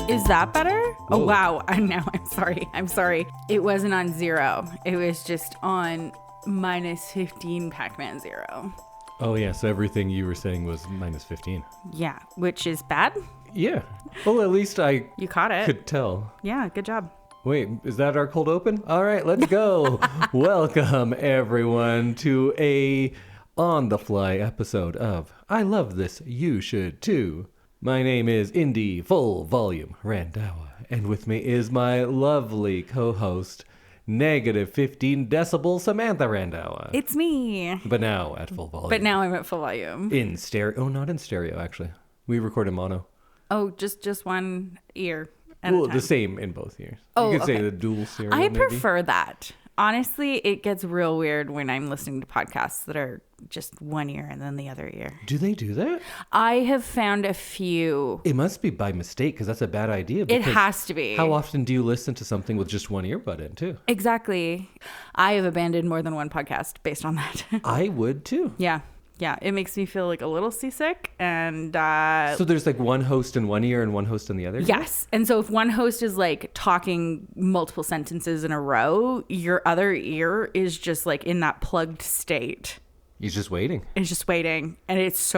Is that better? Whoa. Oh, wow. I'm sorry. It wasn't on 0. It was just on -15 Pac-Man 0. Oh, yeah. So everything you were saying was -15. Yeah, which is bad. Yeah. Well, at least you caught it. Could tell. Yeah, good job. Wait, is that our cold open? All right, let's go. Welcome, everyone, to a on-the-fly episode of I Love This, You Should Too. My name is Indy, full volume, Randhawa, and with me is my lovely co-host, -15 decibel Samantha Randhawa. It's me. But now at full volume. But now I'm at full volume. In stereo. Oh, not in stereo, actually. We record in mono. Oh, just one ear. Well, the same in both ears. Oh, you could okay. say the dual stereo. I maybe. prefer that. Honestly, it gets real weird when I'm listening to podcasts that are just one ear and then the other ear. Do they do that? I have found a few. It must be by mistake because that's a bad idea. It has to be. How often do you listen to something with just one earbud in too? Exactly. I have abandoned more than one podcast based on that. I would too. Yeah. Yeah, it makes me feel like a little seasick. And so there's like one host in one ear and one host in the other? Yes. And so if one host is like talking multiple sentences in a row, your other ear is just like in that plugged state. He's just waiting. It's just waiting. And it's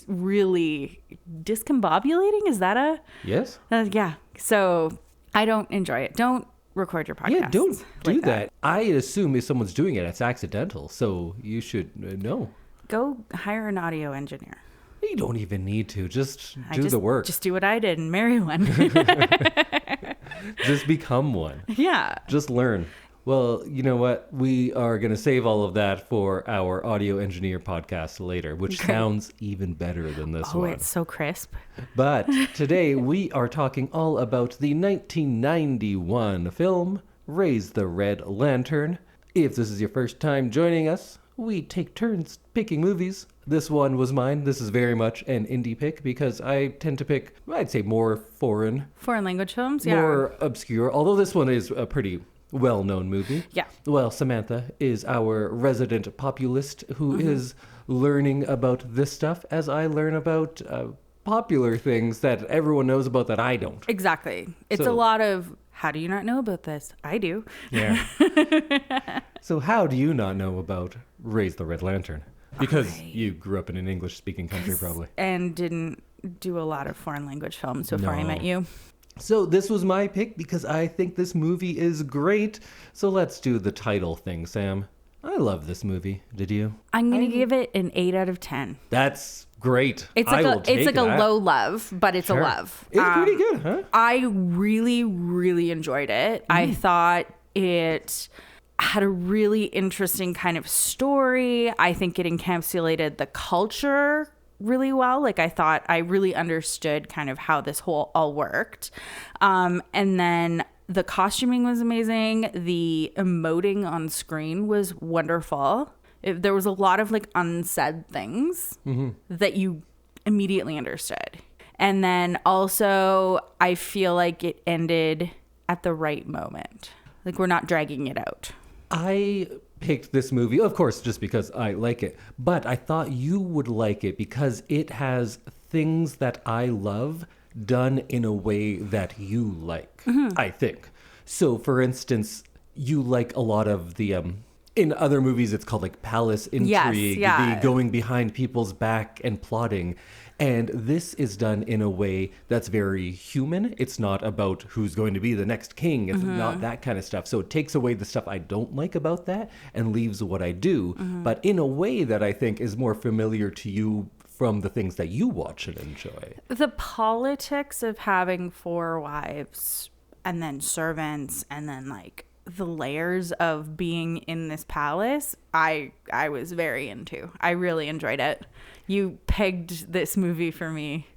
really discombobulating. Is that a? Yes. Yeah. So I don't enjoy it. Don't record your podcast. Yeah, don't do that. I assume if someone's doing it, it's accidental. So you should know. Go hire an audio engineer. You don't even need to. Just do the work. Just do what I did and marry one. Just become one. Yeah. Just learn. Well, you know what? We are going to save all of that for our audio engineer podcast later, which sounds even better than this one. Oh, it's so crisp. But today we are talking all about the 1991 film, Raise the Red Lantern. If this is your first time joining us, we take turns picking movies. This one was mine. This is very much an indie pick because I tend to pick, I'd say, more foreign language films, yeah. More obscure, although this one is a pretty well-known movie. Yeah. Well, Samantha is our resident populist who is learning about this stuff as I learn about popular things that everyone knows about that I don't. Exactly. It's a lot of, how do you not know about this? I do. Yeah. So how do you not know about Raise the Red Lantern? Because you grew up in an English-speaking country, probably. And didn't do a lot of foreign language films before I met you. So this was my pick because I think this movie is great. So let's do the title thing, Sam. I love this movie. Did you? I'm going to give it an 8 out of 10. That's great. It's like a low love, but it's a love. It's pretty good, huh? I really, really enjoyed it. I thought it had a really interesting kind of story. I think it encapsulated the culture really well. Like, I thought I really understood kind of how this all worked. And then the costuming was amazing. The emoting on screen was wonderful. There was a lot of like unsaid things that you immediately understood. And then also I feel like it ended at the right moment. Like, we're not dragging it out. I picked this movie, of course, just because I like it. But I thought you would like it because it has things that I love done in a way that you like, I think. So, for instance, you like a lot of the... in other movies, it's called like palace intrigue, the going behind people's back and plotting. And this is done in a way that's very human. It's not about who's going to be the next king. It's not that kind of stuff. So it takes away the stuff I don't like about that and leaves what I do, but in a way that I think is more familiar to you from the things that you watch and enjoy. The politics of having 4 wives and then servants and then like the layers of being in this palace, I was very into. I really enjoyed it. You pegged this movie for me.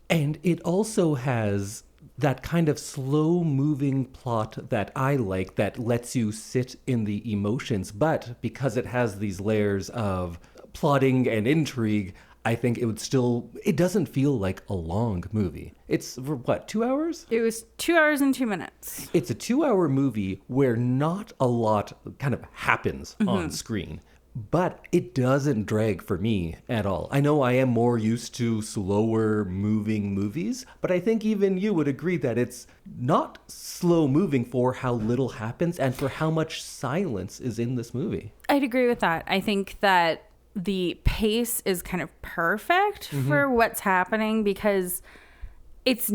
And it also has that kind of slow moving plot that I like that lets you sit in the emotions. But because it has these layers of plotting and intrigue, I think it doesn't feel like a long movie. It's, what, 2 hours? It was 2 hours and 2 minutes. It's a 2-hour movie where not a lot kind of happens on screen. but it doesn't drag for me at all. I know I am more used to slower moving movies, but I think even you would agree that it's not slow moving for how little happens and for how much silence is in this movie. I'd agree with that. I think that the pace is kind of perfect for what's happening because it's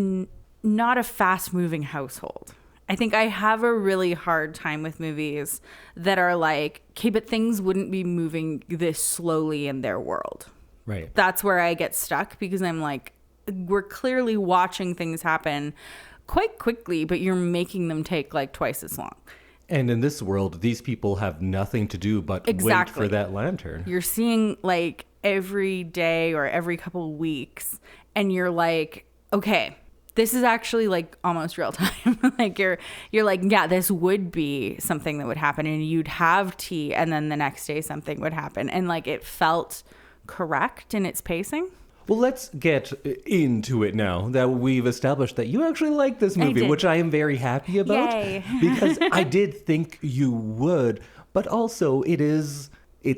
not a fast moving household. I think I have a really hard time with movies that are like, okay, but things wouldn't be moving this slowly in their world. Right. That's where I get stuck because I'm like, we're clearly watching things happen quite quickly, but you're making them take like twice as long. And in this world, these people have nothing to do but wait for that lantern. You're seeing like every day or every couple of weeks, and you're like, okay, this is actually like almost real time. Like you're like, yeah, this would be something that would happen, and you'd have tea, and then the next day something would happen, and like it felt correct in its pacing. Well, let's get into it now that we've established that you actually like this movie, which I am very happy about. Yay. Because I did think you would, but also it's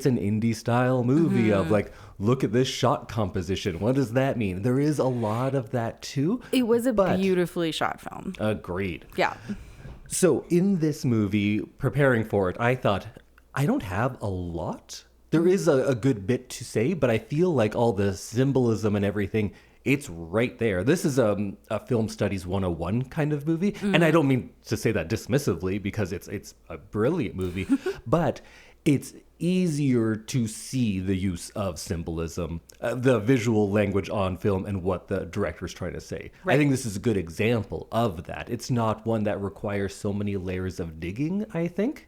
an indie style movie of like, look at this shot composition. What does that mean? There is a lot of that too. It was a beautifully shot film. Agreed. Yeah. So in this movie, preparing for it, I thought, I don't have a lot. There is a good bit to say, but I feel like all the symbolism and everything, it's right there. This is a film studies 101 kind of movie. And I don't mean to say that dismissively because it's a brilliant movie, but it's easier to see the use of symbolism, the visual language on film and what the director's trying to say. Right. I think this is a good example of that. It's not one that requires so many layers of digging, I think.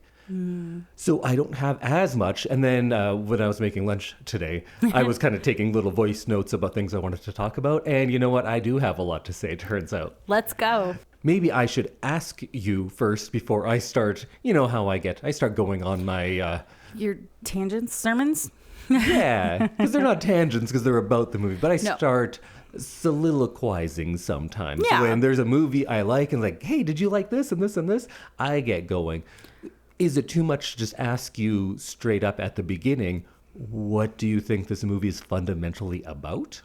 So I don't have as much. And then when I was making lunch today, I was kind of taking little voice notes about things I wanted to talk about. And you know what? I do have a lot to say, it turns out. Let's go. Maybe I should ask you first before I start. You know how I start going on my... Your tangents, sermons? Yeah, because they're not tangents because they're about the movie. But I start soliloquizing sometimes. Yeah. When there's a movie I like and like, hey, did you like this and this and this? I get going. Is it too much to just ask you straight up at the beginning, what do you think this movie is fundamentally about?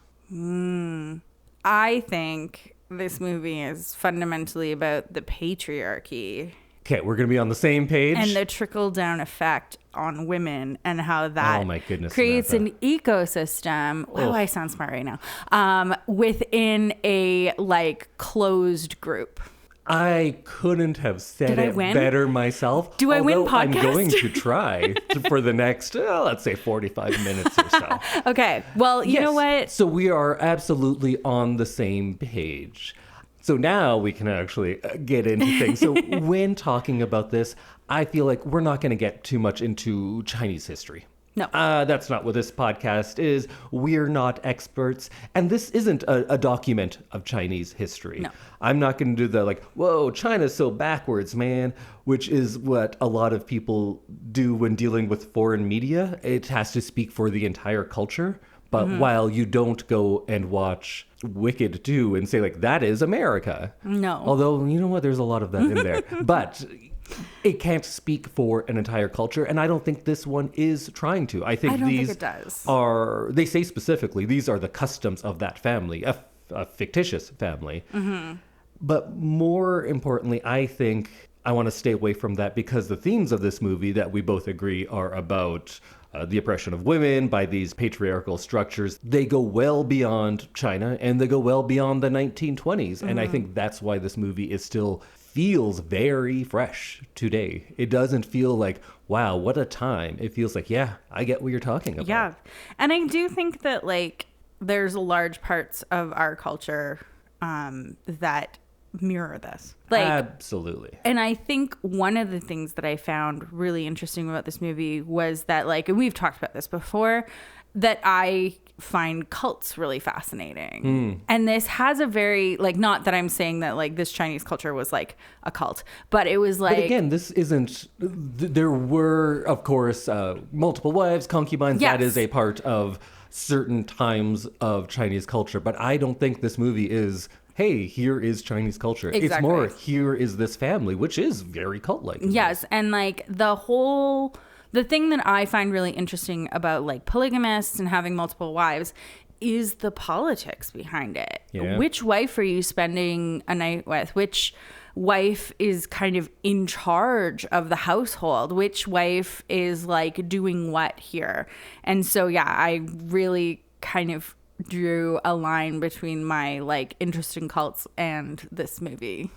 I think this movie is fundamentally about the patriarchy. Okay, we're going to be on the same page. And the trickle-down effect on women and how that oh my goodness, creates Samantha. An ecosystem. Wow, I sound smart right now. Within a like closed group. I couldn't have said it win? better myself. Do I win podcast? I'm going to try for the next, let's say 45 minutes or so. Okay. Well, you know what? So we are absolutely on the same page. So now we can actually get into things. So when talking about this, I feel like we're not going to get too much into Chinese history. No. That's not what this podcast is. We're not experts. And this isn't a document of Chinese history. No. I'm not going to do the like, whoa, China's so backwards, man, which is what a lot of people do when dealing with foreign media. It has to speak for the entire culture. But while you don't go and watch Wicked 2 and say, like, that is America. No. Although, you know what? There's a lot of that in there. But it can't speak for an entire culture. And I don't think this one is trying to. I think these it does. are, they say specifically, these are the customs of that family, a fictitious family. But more importantly, I think I want to stay away from that because the themes of this movie that we both agree are about the oppression of women by these patriarchal structures. They go well beyond China and they go well beyond the 1920s. And I think that's why this movie is still feels very fresh today. It doesn't feel like, wow, what a time. It feels like, yeah, I get what you're talking about. Yeah. And I do think that like there's large parts of our culture that mirror this. Like, absolutely. And I think one of the things that I found really interesting about this movie was that, like, and we've talked about this before, that I find cults really fascinating. And this has a very, like, not that I'm saying that, like, this Chinese culture was, like, a cult, but it was, like... But again, this isn't... There were, of course, multiple wives, concubines. Yes. That is a part of certain times of Chinese culture. But I don't think this movie is... hey, here is Chinese culture. Exactly. It's more, here is this family, which is very cult-like. Yes, and like the whole The thing that I find really interesting about like polygamists and having multiple wives is the politics behind it. Yeah. Which wife are you spending a night with? Which wife is kind of in charge of the household? Which wife is like doing what here? And so, yeah, I really kind of drew a line between my like interest in cults and this movie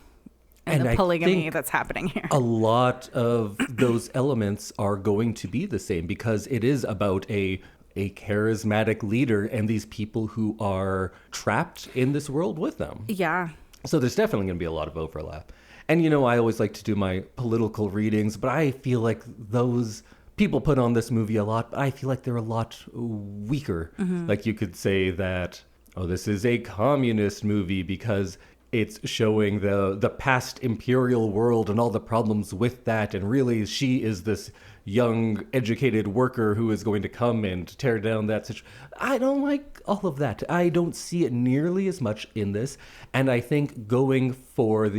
and the polygamy that's happening here. A lot of those elements are going to be the same because it is about a charismatic leader and these people who are trapped in this world with them. Yeah. So there's definitely going to be a lot of overlap. And, you know, I always like to do my political readings, but I feel like those people put on this movie a lot. I feel like they're a lot weaker. Like you could say that, oh, this is a communist movie because it's showing the past imperial world and all the problems with that. And really, she is this young, educated worker who is going to come and tear down that situation. I don't like all of that. I don't see it nearly as much in this. And I think going for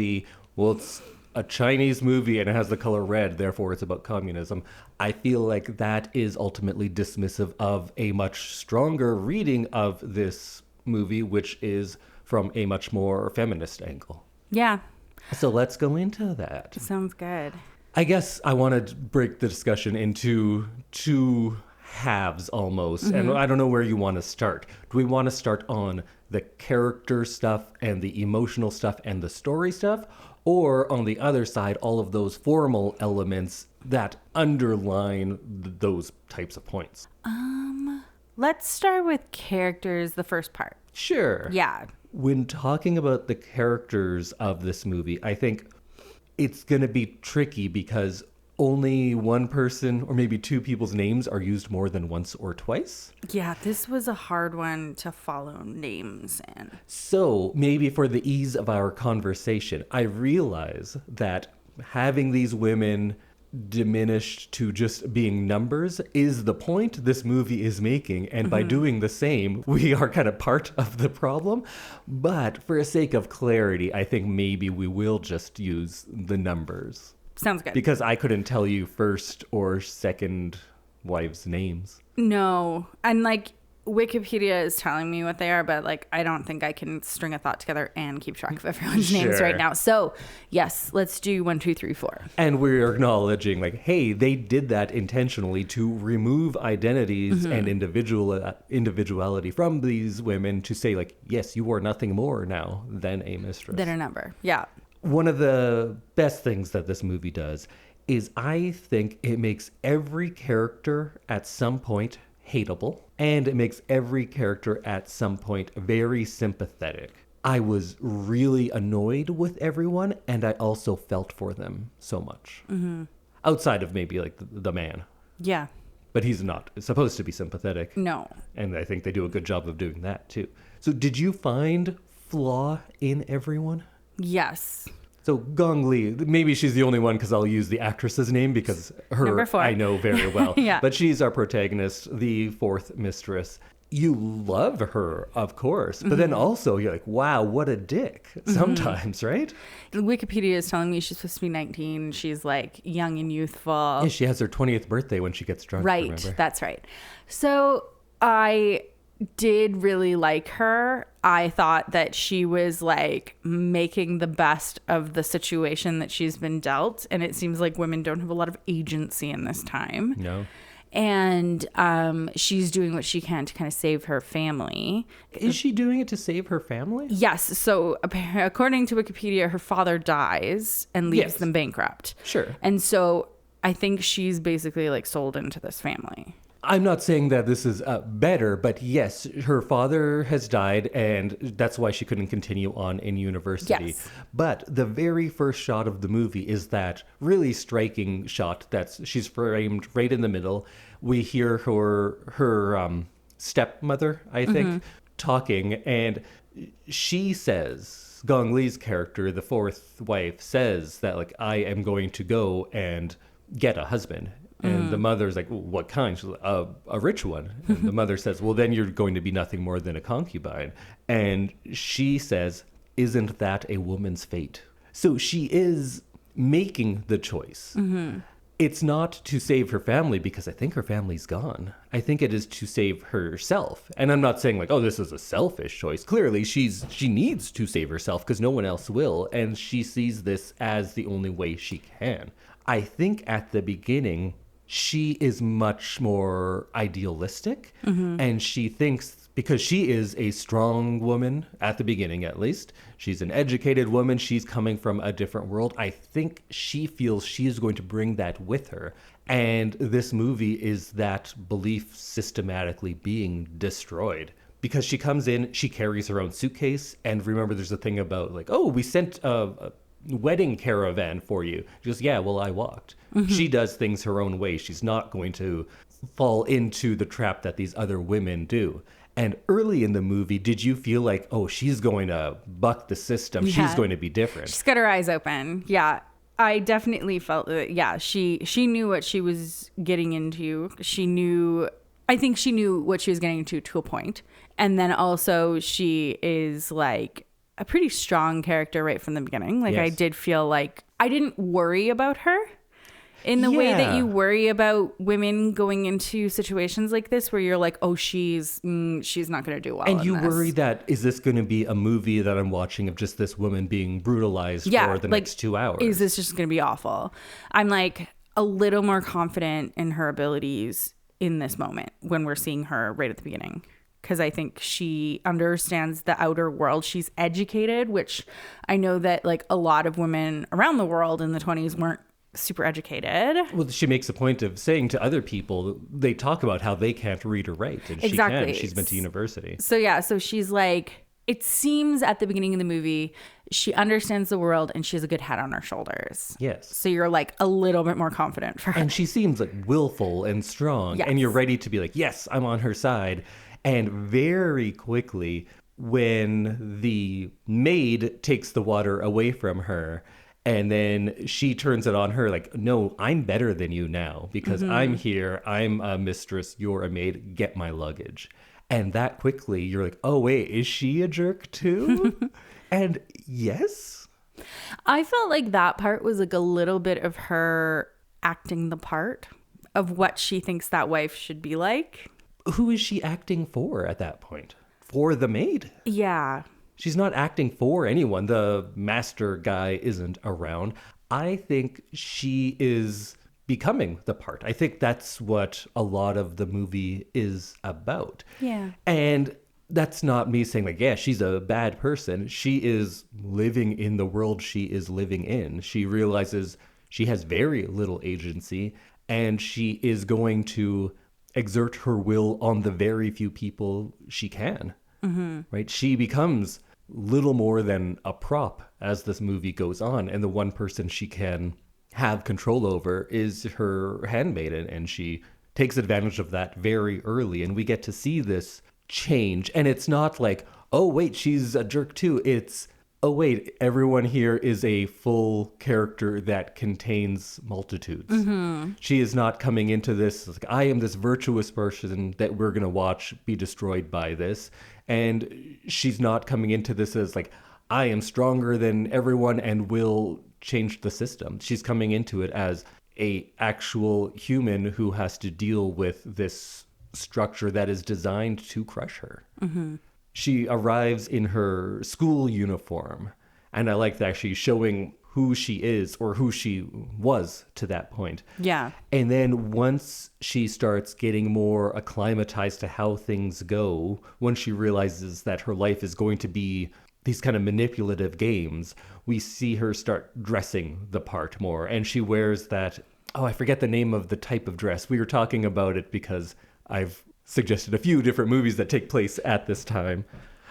well, it's a Chinese movie and it has the color red, therefore it's about communism. I feel like that is ultimately dismissive of a much stronger reading of this movie, which is from a much more feminist angle. Yeah. So let's go into that. Sounds good. I guess I want to break the discussion into two halves almost. And I don't know where you want to start. Do we want to start on the character stuff and the emotional stuff and the story stuff? Or on the other side, all of those formal elements that underline those types of points? Let's start with characters, the first part. Sure. Yeah. When talking about the characters of this movie, I think it's going to be tricky because only one person or maybe two people's names are used more than once or twice. Yeah, this was a hard one to follow names in. So maybe for the ease of our conversation, I realize that having these women diminished to just being numbers is the point this movie is making. And by doing the same, we are kind of part of the problem. But for the sake of clarity, I think maybe we will just use the numbers. Sounds good. Because I couldn't tell you first or second wives' names. No. And like Wikipedia is telling me what they are, but like I don't think I can string a thought together and keep track of everyone's names right now. So yes, let's do 1, 2, 3, 4. And we're acknowledging like, hey, they did that intentionally to remove identities and individuality from these women to say like, yes, you are nothing more now than a mistress. Than a number. Yeah. One of the best things that this movie does is I think it makes every character at some point hateable, and it makes every character at some point very sympathetic. I was really annoyed with everyone, and I also felt for them so much. Outside of maybe like the man. Yeah. But he's not supposed to be sympathetic. No. And I think they do a good job of doing that too. So did you find flaw in everyone? Yes. So Gong Li, maybe she's the only one because I'll use the actress's name because Number 4. I know very well. Yeah. But she's our protagonist, the fourth mistress. You love her, of course, but then also you're like, wow, what a dick sometimes, right? Wikipedia is telling me she's supposed to be 19. She's like young and youthful. Yeah, she has her 20th birthday when she gets drunk. Right. Remember? That's right. So I did really like her. I thought that she was like making the best of the situation that she's been dealt. And it seems like women don't have a lot of agency in this time. No. And she's doing what she can to kind of save her family. Is she doing it to save her family? Yes. So according to Wikipedia, her father dies and leaves them bankrupt. Sure. And so I think she's basically like sold into this family. I'm not saying that this is better, but yes, her father has died, and that's why she couldn't continue on in university. Yes. But the very first shot of the movie is that really striking shot that she's framed right in the middle. We hear her stepmother, I think, talking, and she says, Gong Li's character, the fourth wife, says that, like, I am going to go and get a husband. And the mother's like, what kind? She's like, a rich one. And the mother says, well, then you're going to be nothing more than a concubine. And she says, isn't that a woman's fate? So she is making the choice. it's not to save her family, because I think her family's gone. I think it is to save herself. And I'm not saying like, oh, this is a selfish choice. Clearly, she needs to save herself because no one else will. And she sees this as the only way she can. I think at the beginning, she is much more idealistic. And she thinks, because she is a strong woman, at the beginning at least, she's an educated woman, she's coming from a different world. I think she feels she is going to bring that with her. And this movie is that belief systematically being destroyed. Because she comes in, she carries her own suitcase. And remember, there's a thing about like, oh, we sent a wedding caravan for you. She goes, yeah, well, I walked. She does things her own way. She's not going to fall into the trap that these other women do. And early in the movie, did you feel like, oh, she's going to buck the system. Yeah. She's going to be different. She's got her eyes open. Yeah. I definitely felt that, yeah, she knew what she was getting into. I think she knew what she was getting into a point. And then also she is like a pretty strong character right from the beginning. Like, yes. I did feel like I didn't worry about her in the way that you worry about women going into situations like this, where you're like, oh, she's not going to do well. And you worry that, is this going to be a movie that I'm watching of just this woman being brutalized for the next 2 hours? Is this just going to be awful? I'm like a little more confident in her abilities in this moment when we're seeing her right at the beginning. Because I think she understands the outer world. She's educated, which I know that like a lot of women around the world in the 20s weren't super educated. Well, she makes a point of saying to other people, they talk about how they can't read or write. And exactly. She can. She's been to university. So yeah, so she's like, it seems at the beginning of the movie, she understands the world and she has a good head on her shoulders. Yes. So you're like a little bit more confident for her. And she seems like willful and strong. Yes. And you're ready to be like, yes, I'm on her side. And very quickly, when the maid takes the water away from her, and then she turns it on her like, no, I'm better than you now because I'm here. I'm a mistress. You're a maid. Get my luggage. And that quickly, you're like, oh, wait, is she a jerk too? And yes. I felt like that part was like a little bit of her acting the part of what she thinks that wife should be like. Who is she acting for at that point? For the maid? Yeah. She's not acting for anyone. The master guy isn't around. I think she is becoming the part. I think that's what a lot of the movie is about. Yeah. And that's not me saying like, yeah, she's a bad person. She is living in the world she is living in. She realizes she has very little agency and she is going to exert her will on the very few people she can. Right? She becomes little more than a prop as this movie goes on, and the one person she can have control over is her handmaiden, and she takes advantage of that very early, and we get to see this change. And it's not like, oh wait, she's a jerk too. It's, oh wait, everyone here is a full character that contains multitudes. She is not coming into this like, I am this virtuous person that we're going to watch be destroyed by this. And she's not coming into this as like, I am stronger than everyone and will change the system. She's coming into it as a actual human who has to deal with this structure that is designed to crush her. She arrives in her school uniform, and I like that she's showing who she is or who she was to that point. Yeah. And then once she starts getting more acclimatized to how things go, once she realizes that her life is going to be these kind of manipulative games, we see her start dressing the part more. And she wears that, oh, I forget the name of the type of dress. We were talking about it because I've suggested a few different movies that take place at this time.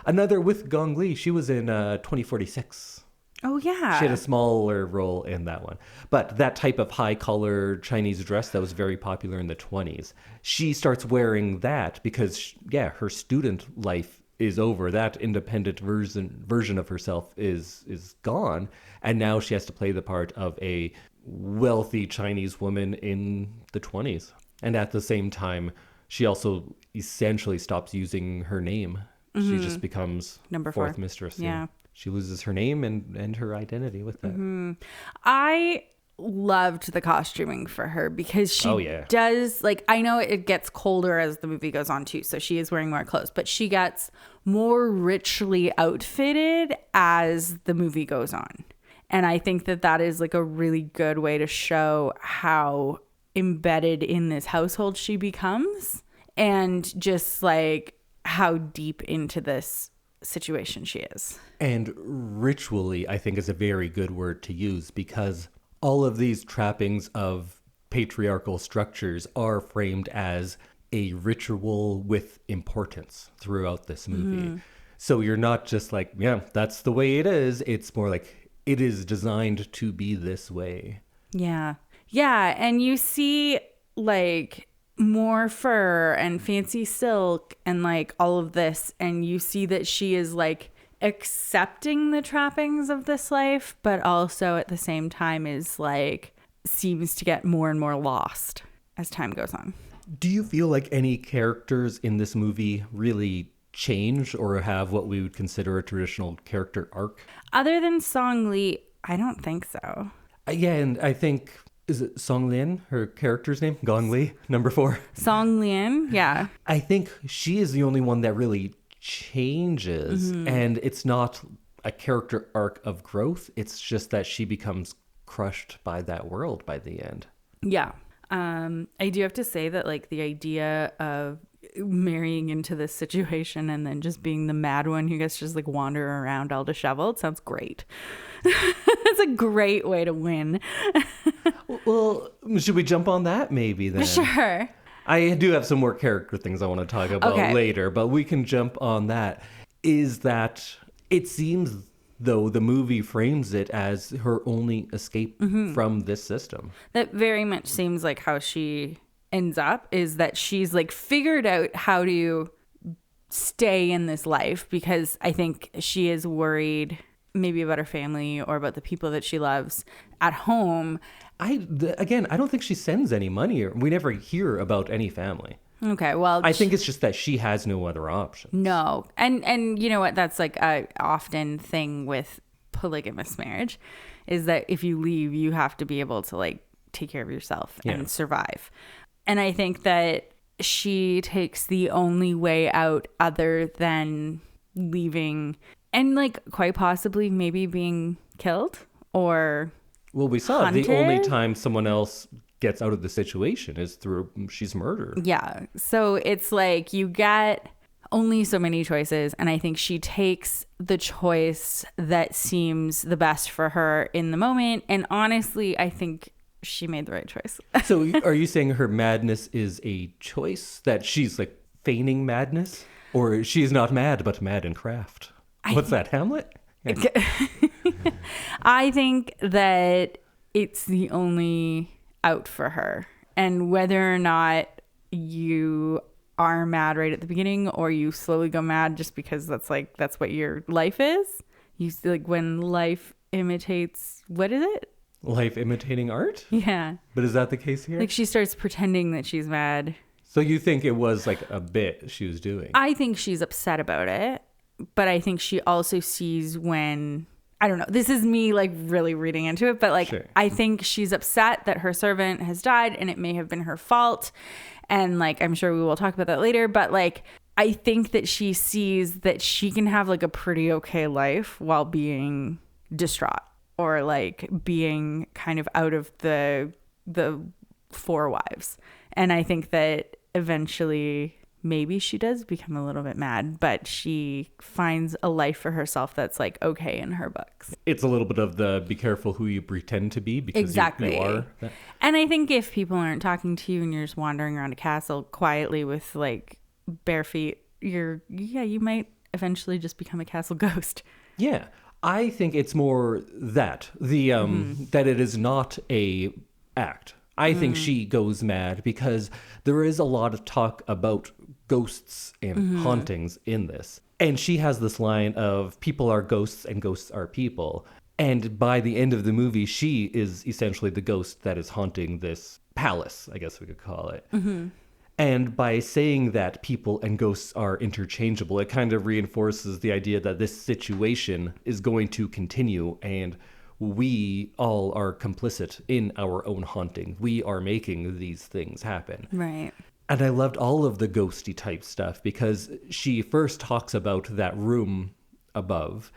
Another with Gong Li, she was in 2046. Oh, yeah. She had a smaller role in that one. But that type of high-collar Chinese dress that was very popular in the 20s, she starts wearing that because, yeah, her student life is over. That independent version of herself is gone. And now she has to play the part of a wealthy Chinese woman in the 20s. And at the same time, she also essentially stops using her name. She just becomes Number fourth 4. mistress. Yeah. She loses her name and her identity with that. I loved the costuming for her because she yeah. does, like, I know it gets colder as the movie goes on too, so she is wearing more clothes, but she gets more richly outfitted as the movie goes on. And I think that that is like a really good way to show how embedded in this household she becomes, and just like how deep into this situation she is. And ritually, I think, is a very good word to use, because all of these trappings of patriarchal structures are framed as a ritual with importance throughout this movie. So you're not just like, yeah, that's the way it is. It's more like it is designed to be this way. Yeah. Yeah. And you see like more fur and fancy silk and like all of this. And you see that she is like accepting the trappings of this life, but also at the same time is like seems to get more and more lost as time goes on. Do you feel like any characters in this movie really change or have what we would consider a traditional character arc? Other than Song Li, I don't think so. Yeah, and I think, is it Song Lin, her character's name? Gong Li, number 4? Song Lian, yeah. I think she is the only one that really changes, and it's not a character arc of growth. It's just that she becomes crushed by that world by the end. Yeah. I do have to say that like the idea of marrying into this situation and then just being the mad one who gets to just like wander around all disheveled sounds great. It's a great way to win. Well, should we jump on that maybe then? Sure. I do have some more character things I want to talk about later, but we can jump on that. Is that it seems, though, the movie frames it as her only escape from this system. That very much seems like how she ends up, is that she's like figured out how to stay in this life, because I think she is worried maybe about her family or about the people that she loves at home. Again, I don't think she sends any money. We never hear about any family. Okay, well, I think it's just that she has no other option. No. And you know what? That's like a often thing with polygamous marriage, is that if you leave, you have to be able to like take care of yourself and survive. And I think that she takes the only way out other than leaving and like quite possibly maybe being killed or well, we saw hunted. The only time someone else gets out of the situation is through she's murdered. Yeah. So it's like you get only so many choices, and I think she takes the choice that seems the best for her in the moment. And honestly, I think she made the right choice. So are you saying her madness is a choice, that she's like feigning madness, or she's not mad but mad in craft? What's that, Hamlet? Yeah. I think that it's the only out for her, and whether or not you are mad right at the beginning or you slowly go mad just because that's what your life is. You like when life imitates, what is it? Life imitating art? Yeah. But is that the case here? Like she starts pretending that she's mad. So you think it was like a bit she was doing? I think she's upset about it, but I think she also sees when, I don't know, this is me like really reading into it, but like Sure. I think she's upset that her servant has died and it may have been her fault. And like, I'm sure we will talk about that later, but like, I think that she sees that she can have like a pretty okay life while being distraught or like being kind of out of the 4 wives. And I think that eventually maybe she does become a little bit mad, but she finds a life for herself that's like okay in her books. It's a little bit of the be careful who you pretend to be, because exactly. you are that. And I think if people aren't talking to you and you're just wandering around a castle quietly with like bare feet, you might eventually just become a castle ghost. Yeah. I think it's more that that it is not a act. I think she goes mad because there is a lot of talk about ghosts and hauntings in this. And she has this line of people are ghosts and ghosts are people. And by the end of the movie, she is essentially the ghost that is haunting this palace, I guess we could call it. And by saying that people and ghosts are interchangeable, it kind of reinforces the idea that this situation is going to continue. And we all are complicit in our own haunting. We are making these things happen. Right. And I loved all of the ghosty type stuff because she first talks about that room above.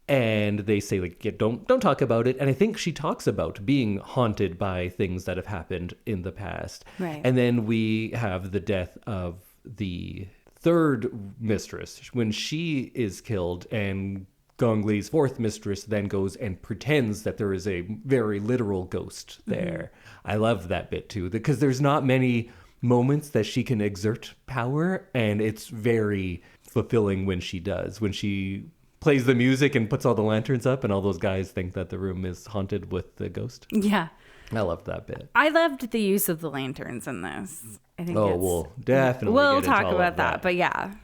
And they say, like, yeah, don't talk about it. And I think she talks about being haunted by things that have happened in the past. Right. And then we have the death of the third mistress when she is killed, and Gong Li's fourth mistress then goes and pretends that there is a very literal ghost there. I love that bit too, because there's not many moments that she can exert power, and it's very fulfilling when she does. When she plays the music and puts all the lanterns up and all those guys think that the room is haunted with the ghost. Yeah. I loved that bit. I loved the use of the lanterns in this. I think we'll definitely we'll get into talk all about of that, but yeah.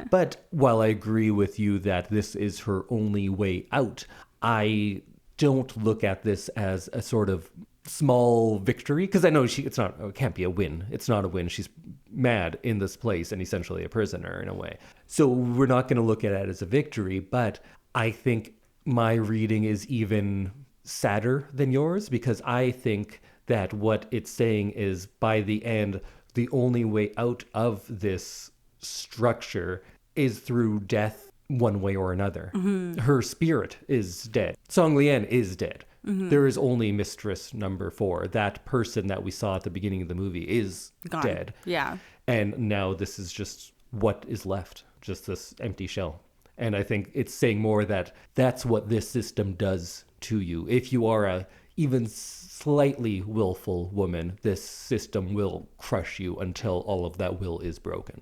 But while I agree with you that this is her only way out, I don't look at this as a sort of small victory, because I know it can't be a win. It's not a win. She's mad in this place and essentially a prisoner in a way. So we're not going to look at it as a victory, but I think my reading is even sadder than yours, because I think that what it's saying is, by the end, the only way out of this structure is through death one way or another. Her spirit is dead. Song Lian is dead. There is only mistress number 4. That person that we saw at the beginning of the movie is Gone. dead. Yeah. And now this is just what is left, just this empty shell. And I think it's saying more that that's what this system does to you. If you are a even slightly willful woman, this system will crush you until all of that will is broken.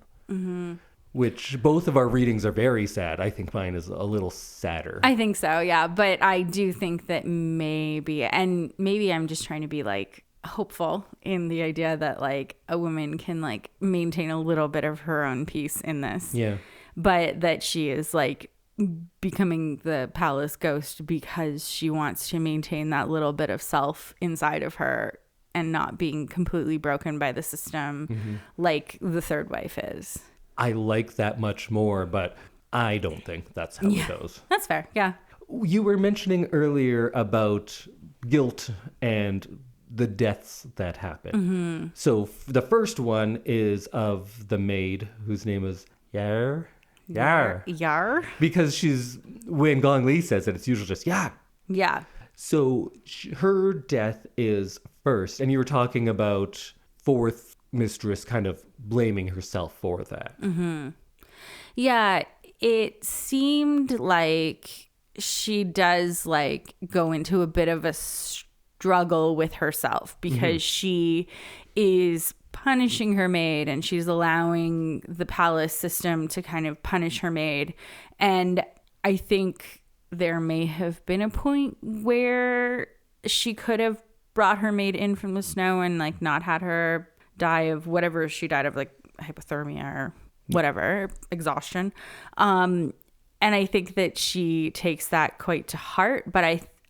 Which both of our readings are very sad. I think mine is a little sadder. I think so, yeah. But I do think that maybe I'm just trying to be like hopeful in the idea that like a woman can like maintain a little bit of her own peace in this. Yeah. But that she is like becoming the palace ghost because she wants to maintain that little bit of self inside of her and not being completely broken by the system like the third wife is. I like that much more, but I don't think that's how it goes. That's fair, yeah. You were mentioning earlier about guilt and the deaths that happen. So the first one is of the maid, whose name is Yar. Because when Gong Li says it, it's usually just Yar. Yeah. So her death is first, and you were talking about fourth mistress kind of blaming herself for that. Yeah, it seemed like she does like go into a bit of a struggle with herself because she is punishing her maid and she's allowing the palace system to kind of punish her maid. And I think there may have been a point where she could have brought her maid in from the snow and like not had her die of whatever she died of, like hypothermia or whatever, exhaustion. And I think that she takes that quite to heart. But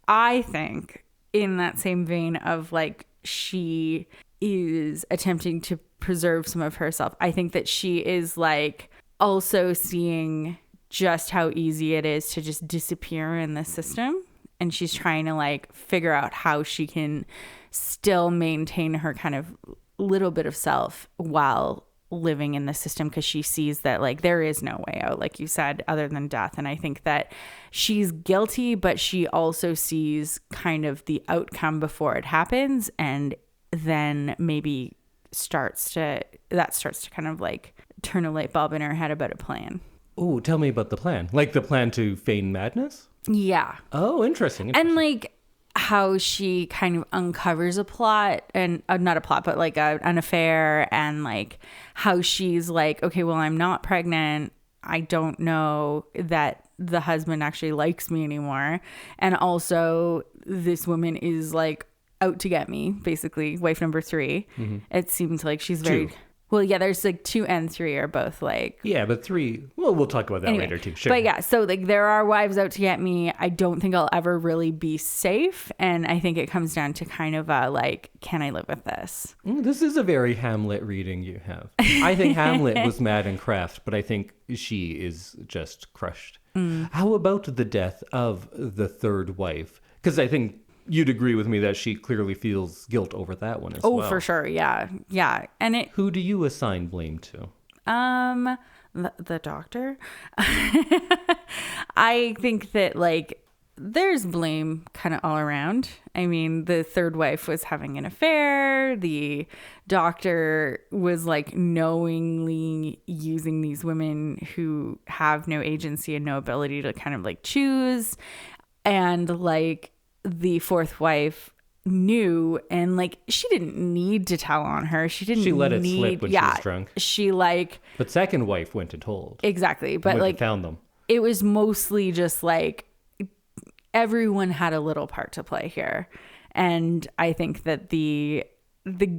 I think in that same vein of like she is attempting to preserve some of herself, I think that she is like also seeing just how easy it is to just disappear in the system. And she's trying to like figure out how she can still maintain her kind of little bit of self while living in the system, because she sees that like there is no way out, like you said, other than death. And I think that she's guilty, but she also sees kind of the outcome before it happens, and then maybe starts to kind of like turn a light bulb in her head about a plan. Oh, tell me about the plan. Like the plan to feign madness? Yeah. Oh, interesting. And like how she kind of uncovers a plot, and not a plot, but like an affair, and like how she's like, okay, well, I'm not pregnant. I don't know that the husband actually likes me anymore. And also this woman is like out to get me, basically wife number 3. It seems like she's very... 2. Well, yeah, there's like 2 and 3 are both like... Yeah, but 3... Well, we'll talk about that later too. Sure. But yeah, so like there are wives out to get me. I don't think I'll ever really be safe. And I think it comes down to kind of like, can I live with this? This is a very Hamlet reading you have. I think Hamlet was mad in craft, but I think she is just crushed. How about the death of the third wife? Because I think you'd agree with me that she clearly feels guilt over that one as well. Oh, for sure. Yeah. Yeah. And Who do you assign blame to? the doctor. I think that like there's blame kind of all around. I mean, the third wife was having an affair. The doctor was like knowingly using these women who have no agency and no ability to kind of like choose. And like the fourth wife knew, and like she didn't need to tell on her. She let it slip when she was drunk. She like, but second wife went and told. Exactly. But like found them. It was mostly just like everyone had a little part to play here. And I think that the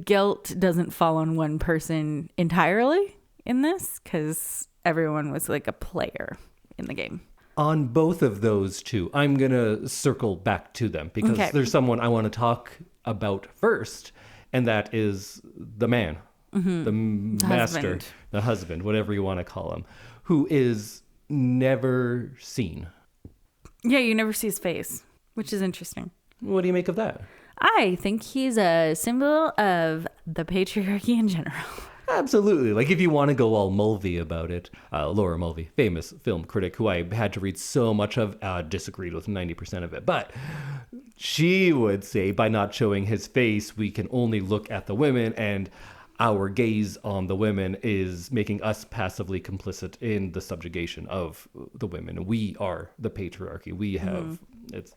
guilt doesn't fall on one person entirely in this, because everyone was like a player in the game. On both of those two, I'm going to circle back to them because there's someone I want to talk about first, and that is the man, the master, the husband, whatever you want to call him, who is never seen. Yeah, you never see his face, which is interesting. What do you make of that? I think he's a symbol of the patriarchy in general. Absolutely. Like, if you want to go all Mulvey about it, Laura Mulvey, famous film critic who I had to read so much of, disagreed with 90% of it. But she would say by not showing his face, we can only look at the women, and our gaze on the women is making us passively complicit in the subjugation of the women. We are the patriarchy. We have,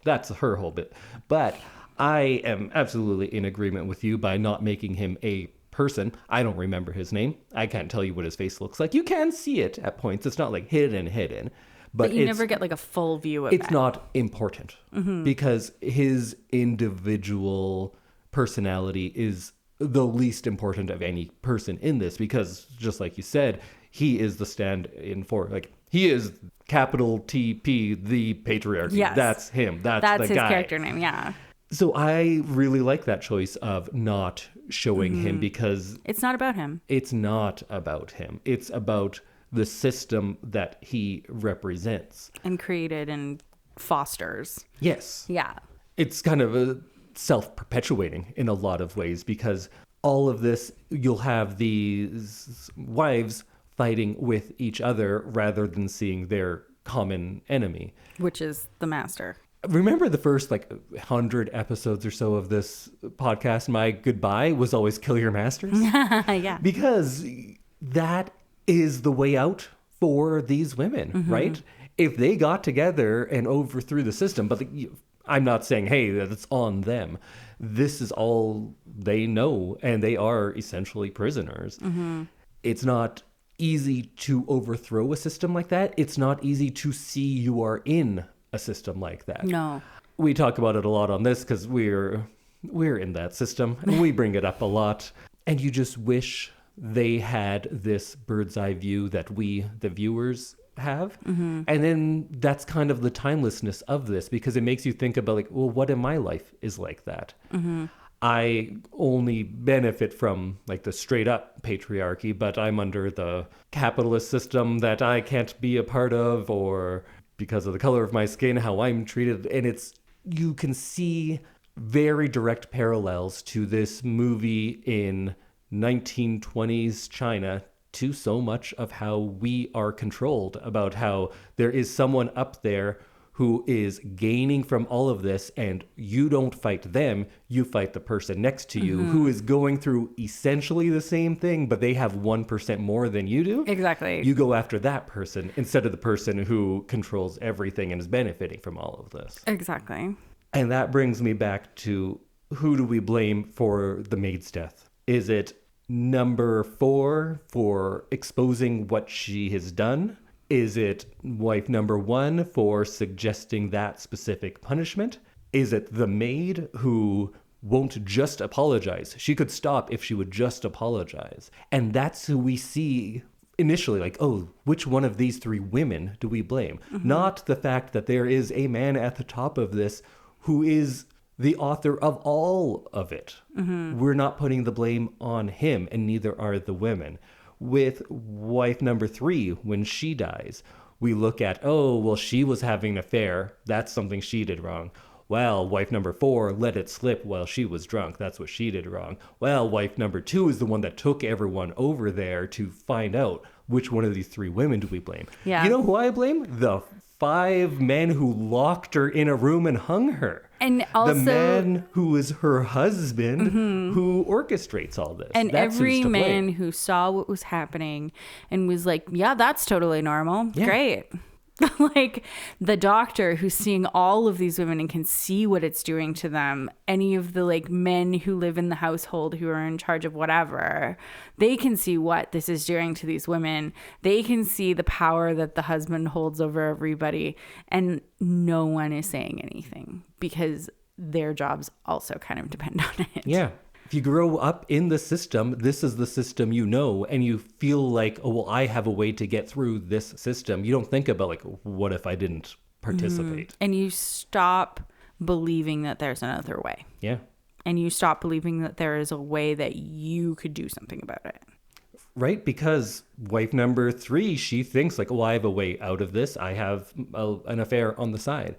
that's her whole bit. But I am absolutely in agreement with you by not making him a person. I don't remember his name. I can't tell you what his face looks like. You can see it at points. It's not like hidden. But you never get like a full view of it. It's not important because his individual personality is the least important of any person in this, because just like you said, he is the stand-in for, like, he is capital TP, the patriarchy. Yes. That's him. That's the his guy. Character name. Yeah. So I really like that choice of not showing him, because it's not about him. It's not about him. It's about the system that he represents. And created and fosters. Yes. Yeah. It's kind of a self-perpetuating in a lot of ways, because all of this, you'll have these wives fighting with each other rather than seeing their common enemy. Which is the master. Remember the first 100 episodes or so of this podcast, my goodbye was always kill your masters? Yeah. Because that is the way out for these women, right? If they got together and overthrew the system, but I'm not saying, hey, that's on them. This is all they know, and they are essentially prisoners. It's not easy to overthrow a system like that. It's not easy to see you are in a system like that. No. We talk about it a lot on this because we're in that system, and we bring it up a lot. And you just wish they had this bird's eye view that we, the viewers, have. And then that's kind of the timelessness of this, because it makes you think about well, what in my life is like that? I only benefit from the straight up patriarchy, but I'm under the capitalist system that I can't be a part of, or because of the color of my skin, how I'm treated. And you can see very direct parallels to this movie in 1920s China, to so much of how we are controlled, about how there is someone up there who is gaining from all of this, and you don't fight them, you fight the person next to you who is going through essentially the same thing, but they have 1% more than you do. Exactly. You go after that person instead of the person who controls everything and is benefiting from all of this. Exactly. And that brings me back to, who do we blame for the maid's death? Is it number 4 for exposing what she has done? Is it wife number 1 for suggesting that specific punishment? Is it the maid who won't just apologize? She could stop if she would just apologize. And that's who we see initially, which one of these 3 women do we blame? Not the fact that there is a man at the top of this who is the author of all of it. We're not putting the blame on him, and neither are the women. With wife number 3, when she dies, we look at, she was having an affair. That's something she did wrong. Well, wife number 4 let it slip while she was drunk. That's what she did wrong. Well, wife number 2 is the one that took everyone over there to find out which one of these 3 women do we blame. Yeah. You know who I blame? The 5 men who locked her in a room and hung her. And also, the man who is her husband who orchestrates all this. And That's every who's to man blame. who saw what was happening and was like, yeah, that's totally normal. Yeah. Great. Like the doctor who's seeing all of these women and can see what it's doing to them. Any of the like men who live in the household who are in charge of whatever, they can see what this is doing to these women. They can see the power that the husband holds over everybody. And no one is saying anything because their jobs also kind of depend on it. Yeah. If you grow up in the system, this is the system you know, and you feel like, oh, well, I have a way to get through this system. You don't think about, like, what if I didn't participate? And you stop believing that there's another way. Yeah. And you stop believing that there is a way that you could do something about it. Right? Because wife number 3, she thinks like, oh, I have a way out of this. I have an affair on the side.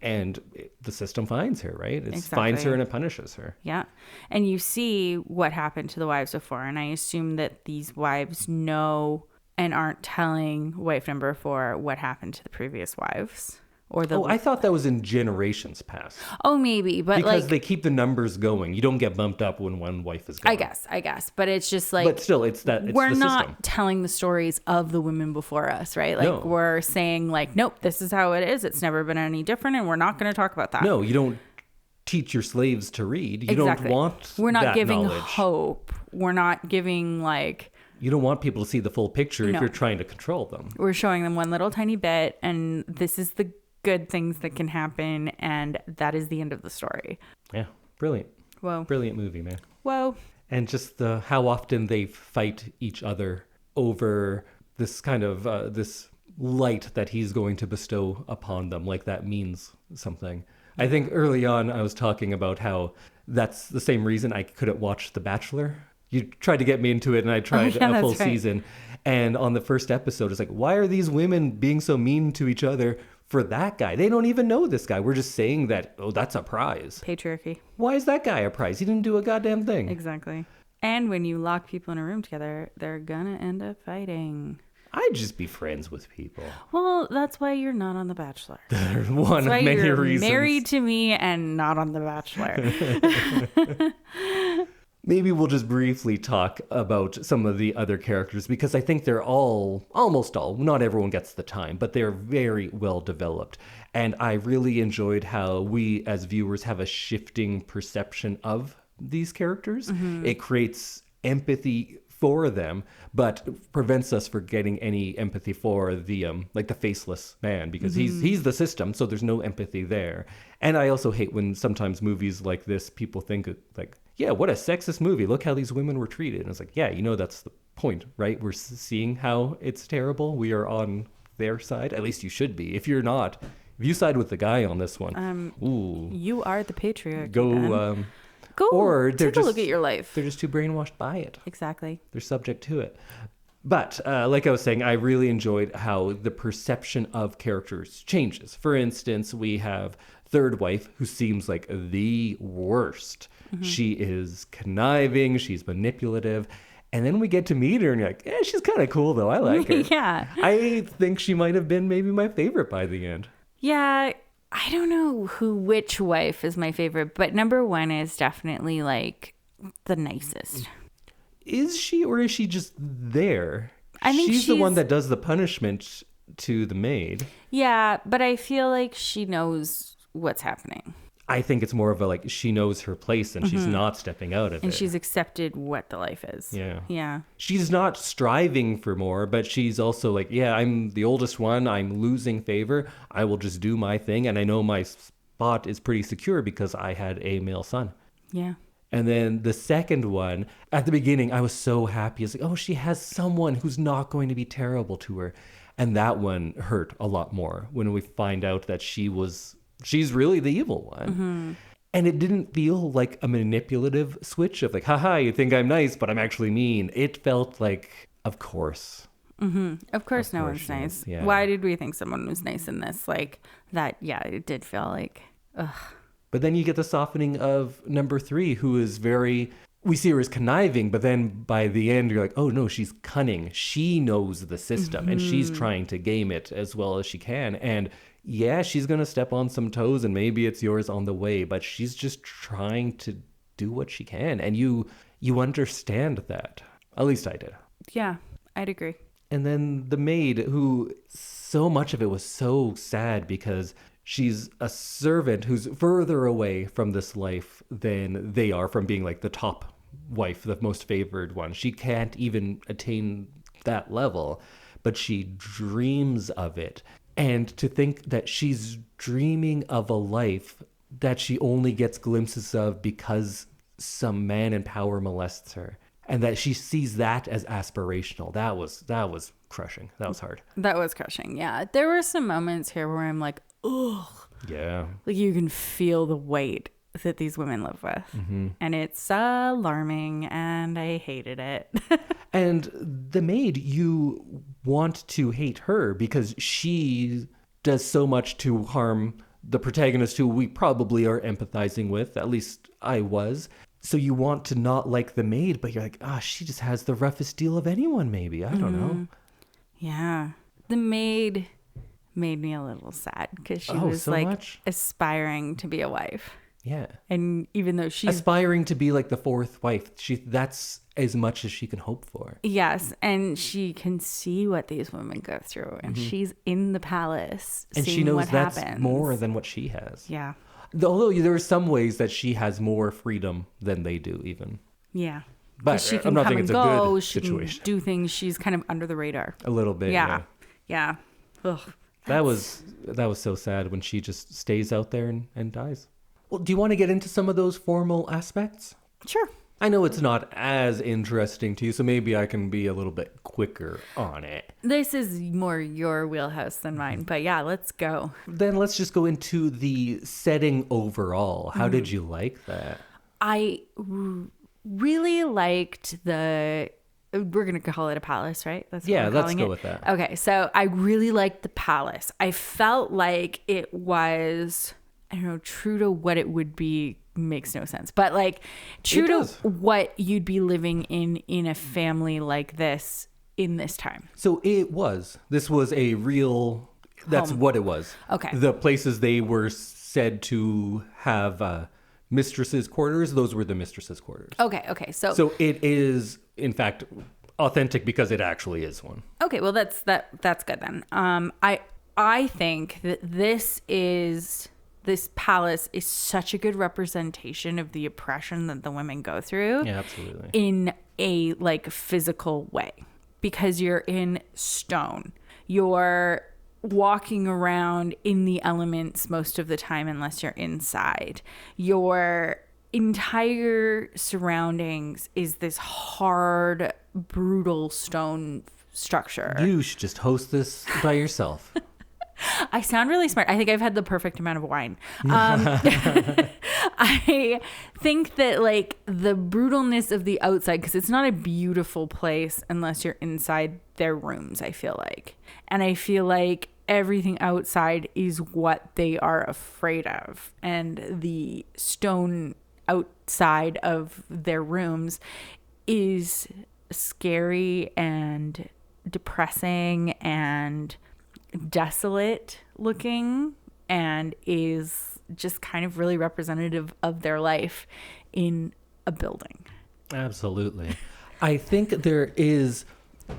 And the system finds her, right? It finds her and it punishes her. Yeah. And you see what happened to the wives before. And I assume that these wives know and aren't telling wife number 4 what happened to the previous wives. Or the I thought that was in generations past. Oh, maybe. But because like, they keep the numbers going. You don't get bumped up when one wife is gone. I guess. But it's just like, but still, it's we're the not system. telling the stories of the women before us, right? Like No. we're saying like, nope, this is how it is. It's never been any different. And we're not going to talk about that. No, you don't teach your slaves to read. You Exactly. don't want We're not that giving knowledge. hope. We're not giving like, You don't want people to see the full picture No. if you're trying to control them. we're showing them one little tiny bit and this is the good things that can happen. And that is the end of the story. Yeah, brilliant. Whoa. Brilliant movie, man. Whoa. And just how often they fight each other over this kind of this light that he's going to bestow upon them, like that means something. I think early on I was talking about how that's the same reason I couldn't watch The Bachelor. You tried to get me into it and I tried a full that's right. season. And on the first episode, it's like, why are these women being so mean to each other for that guy? They don't even know this guy. We're just saying that, oh, that's a prize. Patriarchy. Why is that guy a prize? He didn't do a goddamn thing. Exactly. And when you lock people in a room together, they're gonna end up fighting. I'd just be friends with people. Well, that's why you're not on The Bachelor. There's one That's why of many you're reasons. married to me and not on The Bachelor. Maybe we'll just briefly talk about some of the other characters because I think they're almost all, not everyone gets the time, but they're very well developed. And I really enjoyed how we as viewers have a shifting perception of these characters. It creates empathy for them, but prevents us from getting any empathy for the like the faceless man because he's the system, so there's no empathy there. And I also hate when sometimes movies like this, people think like, yeah, what a sexist movie. Look how these women were treated. And it's like, yeah, that's the point, right? We're seeing how it's terrible. We are on their side. At least you should be. If you're not, if you side with the guy on this one, ooh, You are the patriarch. go. Go or they're take a look just- at your life. They're just too brainwashed by it. Exactly. They're subject to it. But like I was saying, I really enjoyed how the perception of characters changes. For instance, we have third wife who seems like the worst. She is conniving. She's manipulative. And then we get to meet her and you're like, she's kind of cool though. I like her. Yeah. I think she might have been maybe my favorite by the end. Yeah. I don't know which wife is my favorite, but number 1 is definitely like the nicest. Is she or is she just there? I think she's the one she's- that does the punishment to the maid. Yeah, but I feel like she knows what's happening. I think it's more of a like she knows her place and she's not stepping out of And it. she's accepted what the life is. Yeah. Yeah. She's not striving for more, but she's also like, yeah, I'm the oldest one. I'm losing favor. I will just do my thing. And I know my spot is pretty secure because I had a male son. Yeah. And then the second one, at the beginning, I was so happy. It's like, oh, she has someone who's not going to be terrible to her. And that one hurt a lot more when we find out that she's really the evil one. And it didn't feel like a manipulative switch of like, haha, you think I'm nice, but I'm actually mean. It felt like, of course. Of course no course one's she nice. is, yeah. Why did we think someone was nice in this? Like that, yeah, it did feel like, ugh. But then you get the softening of number 3, who is very, we see her as conniving, but then by the end, you're like, oh no, she's cunning. She knows the system and she's trying to game it as well as she can. And yeah, she's going to step on some toes and maybe it's yours on the way, but she's just trying to do what she can. And you understand that. At least I did. Yeah, I'd agree. And then the maid, who so much of it was so sad because she's a servant who's further away from this life than they are from being like the top wife, the most favored one. She can't even attain that level, but she dreams of it. And to think that she's dreaming of a life that she only gets glimpses of because some man in power molests her, and that she sees that as aspirational. That was crushing. That was hard. That was crushing. Yeah. There were some moments here where I'm like, ugh. Yeah. Like you can feel the weight that these women live with. Mm-hmm. And it's alarming and I hated it. And the maid, you want to hate her because she does so much to harm the protagonist who we probably are empathizing with. At least I was. So you want to not like the maid, but you're like, she just has the roughest deal of anyone, maybe. I don't know. Yeah. The maid made me a little sad because she was so like much? aspiring to be a wife. Yeah. And even though she's aspiring to be like the 4th wife, that's as much as she can hope for. Yes. And she can see what these women go through. And she's in the palace and seeing she knows what that's happens. more than what she has. Yeah. Although there are some ways that she has more freedom than they do, even. Yeah. But she can I'm not come thinking and it's a go. good She situation. can do things. She's kind of under the radar. A little bit. Yeah. Yeah. Ugh, that was so sad when she just stays out there and dies. Well, do you want to get into some of those formal aspects? Sure. I know it's not as interesting to you, so maybe I can be a little bit quicker on it. This is more your wheelhouse than mine, but yeah, let's go. Then let's just go into the setting overall. How did you like that? I really liked we're going to call it a palace, right? That's what let's go with that. Okay, so I really liked the palace. I felt like it was, I don't know, true to what it would be. Makes no sense, but like true to what you'd be living in a family like this in this time. So this was a real, that's home. what it was. Okay. The places they were said to have mistresses' quarters, those were the mistresses' quarters. Okay. So it is, in fact, authentic because it actually is one. Okay, well that's good then. I think that this palace is such a good representation of the oppression that the women go through. Yeah, absolutely. In a like physical way, because you're in stone. You're walking around in the elements most of the time unless you're inside. Your entire surroundings is this hard, brutal stone structure. You should just host this by yourself. I sound really smart. I think I've had the perfect amount of wine. I think that like the brutalness of the outside, because it's not a beautiful place unless you're inside their rooms, I feel like. And I feel like everything outside is what they are afraid of. And the stone outside of their rooms is scary and depressing and desolate looking, and is just kind of really representative of their life in a building. Absolutely. I think there is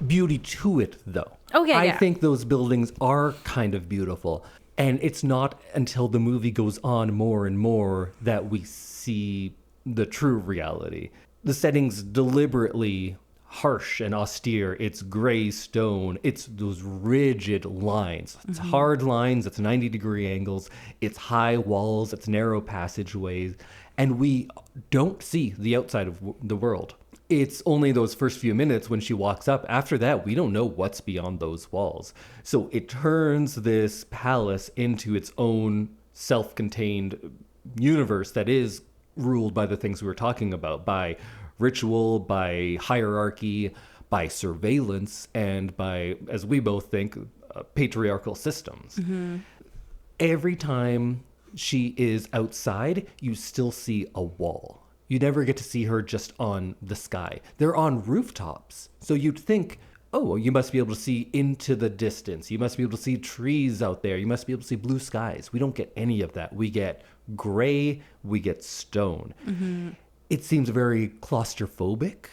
beauty to it, though. Okay, I think those buildings are kind of beautiful. And it's not until the movie goes on more and more that we see the true reality. The setting's deliberately harsh and austere. It's gray stone. It's those rigid lines. It's hard lines. It's 90-degree angles. It's high walls. It's narrow passageways. And we don't see the outside of the world. It's only those first few minutes when she walks up. After that, we don't know what's beyond those walls. So it turns this palace into its own self-contained universe that is ruled by the things we were talking about, by ritual, by hierarchy, by surveillance, and by, as we both think, patriarchal systems. Every time she is outside, you still see a wall. You never get to see her just on the sky. They're on rooftops. So you'd think, oh, you must be able to see into the distance. You must be able to see trees out there. You must be able to see blue skies. We don't get any of that. We get gray, we get stone. Mm-hmm. It seems very claustrophobic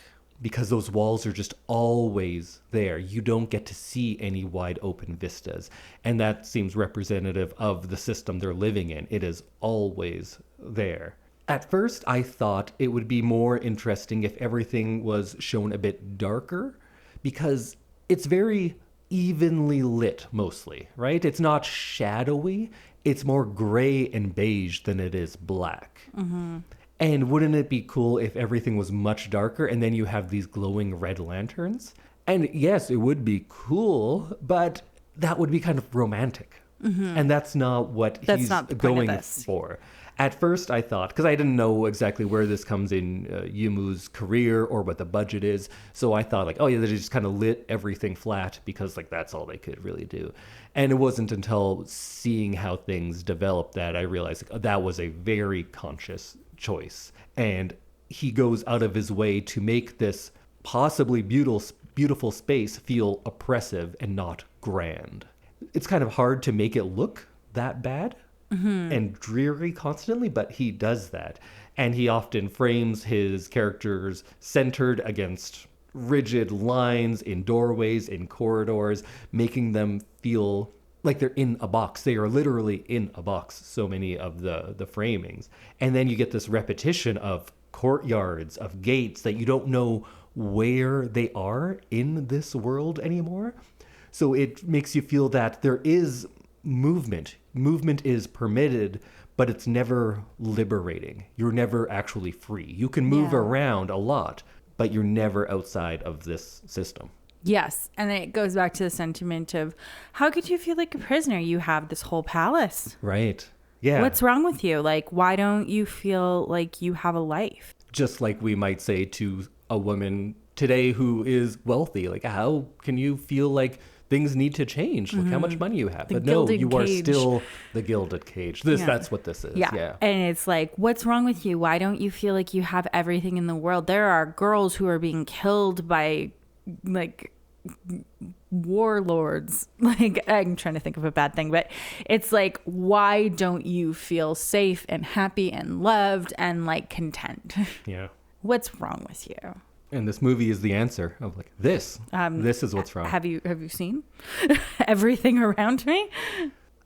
because those walls are just always there. You don't get to see any wide open vistas. And that seems representative of the system they're living in. It is always there. At first, I thought it would be more interesting if everything was shown a bit darker, because it's very evenly lit mostly, right? It's not shadowy. It's more gray and beige than it is black. Mm-hmm. And wouldn't it be cool if everything was much darker and then you have these glowing red lanterns? And yes, it would be cool, but that would be kind of romantic. Mm-hmm. And that's not what he's going for. At first, I thought, because I didn't know exactly where this comes in Yimou's career or what the budget is, so I thought, like, oh yeah, they just kind of lit everything flat because, like, that's all they could really do. And it wasn't until seeing how things developed that I realized, like, that was a very conscious choice. And he goes out of his way to make this possibly beautiful space feel oppressive and not grand. It's kind of hard to make it look that bad. Mm-hmm. And dreary constantly, but he does that. And he often frames his characters centered against rigid lines in doorways, in corridors, making them feel like they're in a box. They are literally in a box, so many of the framings. And then you get this repetition of courtyards, of gates that you don't know where they are in this world anymore. So it makes you feel that there is movement. Movement is permitted, but it's never liberating. You're never actually free. You can move around a lot, but you're never outside of this system. Yes. And it goes back to the sentiment of, how could you feel like a prisoner? You have this whole palace. Right. Yeah. What's wrong with you? Like, why don't you feel like you have a life? Just like we might say to a woman today who is wealthy, like, how can you feel like things need to change? Look how much money you have. But no, you are still the gilded cage. That's what this is. Yeah. And it's like, what's wrong with you? Why don't you feel like you have everything in the world? There are girls who are being killed by, like, warlords. Like, I'm trying to think of a bad thing, but it's like, why don't you feel safe and happy and loved and, like, content? Yeah. What's wrong with you? And this movie is the answer of, like, this is what's wrong. Have you seen everything around me?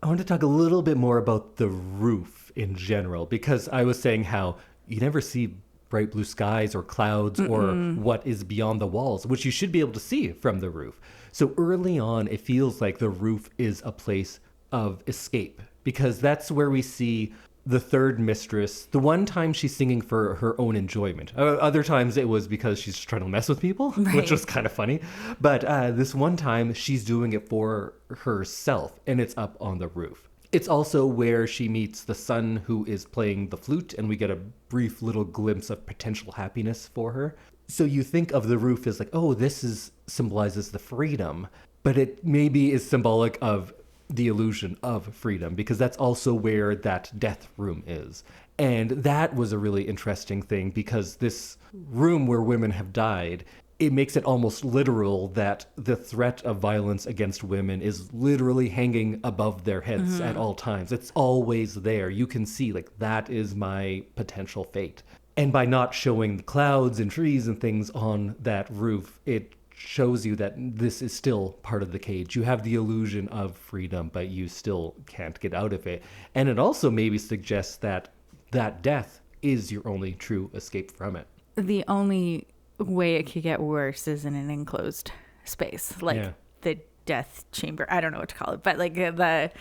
I want to talk a little bit more about the roof in general, because I was saying how you never see bright blue skies or clouds or what is beyond the walls, which you should be able to see from the roof. So early on, it feels like the roof is a place of escape, because that's where we see the third mistress. The one time she's singing for her own enjoyment. Other times it was because she's trying to mess with people, right, which was kind of funny. But this one time she's doing it for herself, and it's up on the roof. It's also where she meets the son who is playing the flute, and we get a brief little glimpse of potential happiness for her. So you think of the roof as like, oh, this symbolizes the freedom, but it maybe is symbolic of the illusion of freedom, because that's also where that death room is. And that was a really interesting thing, because this room where women have died, it makes it almost literal that the threat of violence against women is literally hanging above their heads at all times. It's always there. You can see, like, that is my potential fate. And by not showing the clouds and trees and things on that roof, it shows you that this is still part of the cage. You have the illusion of freedom, but you still can't get out of it. And it also maybe suggests that death is your only true escape from it. The only way it could get worse is in an enclosed space, like the death chamber. I don't know what to call it, but like the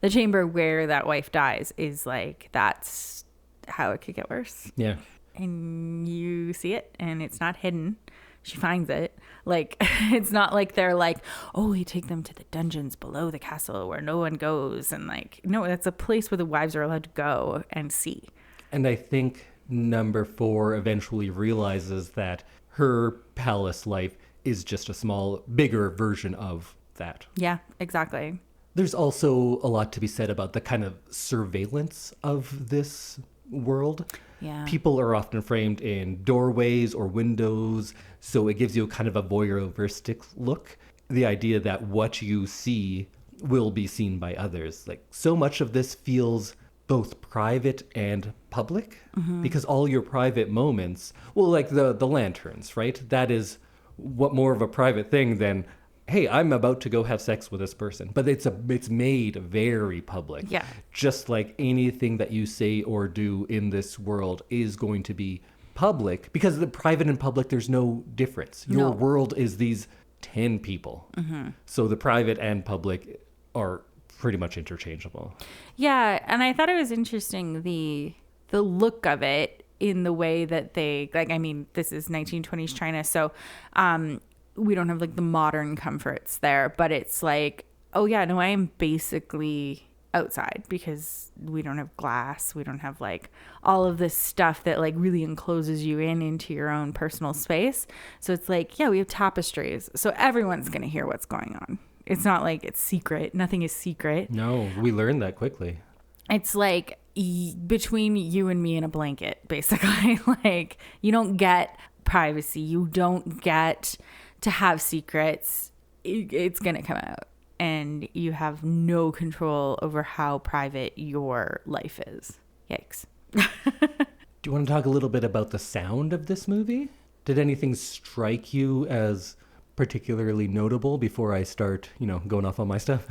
chamber where that wife dies is like, that's how it could get worse. Yeah. And you see it, and it's not hidden. She finds it. Like, it's not like they're like, oh, we take them to the dungeons below the castle where no one goes. And like, no, that's a place where the wives are allowed to go and see. And I think number 4 eventually realizes that her palace life is just a bigger version of that. Yeah, exactly. There's also a lot to be said about the kind of surveillance of this world. Yeah. People are often framed in doorways or windows, so it gives you kind of a voyeuristic look. The idea that what you see will be seen by others. Like, so much of this feels both private and public, because all your private moments, well, like the lanterns, right? That is what more of a private thing than, hey, I'm about to go have sex with this person. But it's made very public. Yeah. Just like anything that you say or do in this world is going to be public, because the private and public, there's no difference. Your No. world is these 10 people. So the private and public are pretty much interchangeable. Yeah, and I thought it was interesting the look of it in the way that they, like, I mean, this is 1920s China, so we don't have like the modern comforts there, but it's like, oh yeah, no, I am basically outside because we don't have glass, we don't have like all of this stuff that like really encloses you into your own personal space. So it's like, yeah, we have tapestries, so everyone's gonna hear what's going on. It's not like it's secret. Nothing is secret. No, we learned that quickly. It's like between you and me and a blanket, basically. Like, you don't get privacy. You don't get to have secrets. It's going to come out. And you have no control over how private your life is. Yikes. Do you want to talk a little bit about the sound of this movie? Did anything strike you as particularly notable before I start, going off on my stuff?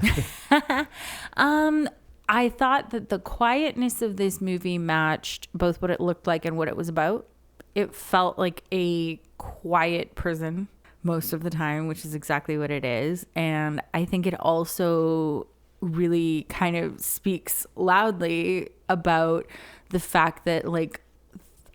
I thought that the quietness of this movie matched both what it looked like and what it was about. It felt like a quiet prison most of the time, which is exactly what it is. And I think it also really kind of speaks loudly about the fact that like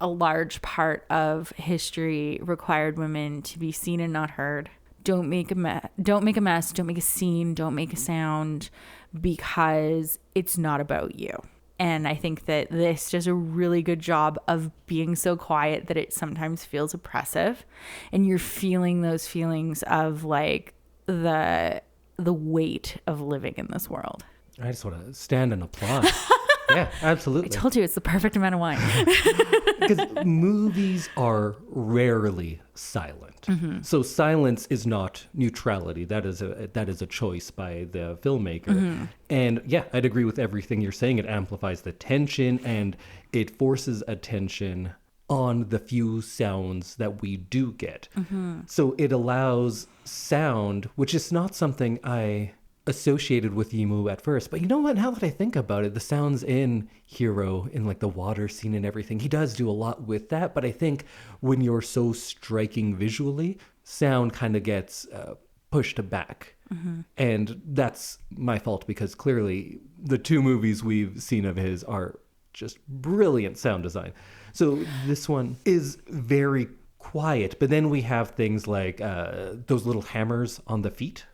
a large part of history required women to be seen and not heard. Don't make a mess, don't make a scene, don't make a sound, because it's not about you. And I think that this does a really good job of being so quiet that it sometimes feels oppressive, and you're feeling those feelings of like the weight of living in this world. I just want to stand and applaud. Yeah, absolutely. I told you it's the perfect amount of wine. Because movies are rarely silent. So silence is not neutrality. That is a choice by the filmmaker. And yeah, I'd agree with everything you're saying. It amplifies the tension and it forces attention on the few sounds that we do get. So it allows sound, which is not something I associated with Yimou at first, but you know what, now that I think about it, the sounds in Hero, in like the water scene and everything, he does do a lot with that. But I think when you're so striking visually, sound kind of gets pushed back. And that's my fault, because clearly the two movies we've seen of his are just brilliant sound design. So this one is very quiet, but then we have things like those little hammers on the feet.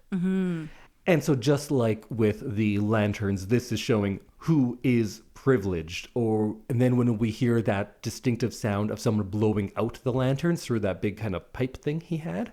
And so just like with the lanterns, this is showing who is privileged. And then when we hear that distinctive sound of someone blowing out the lanterns through that big kind of pipe thing he had,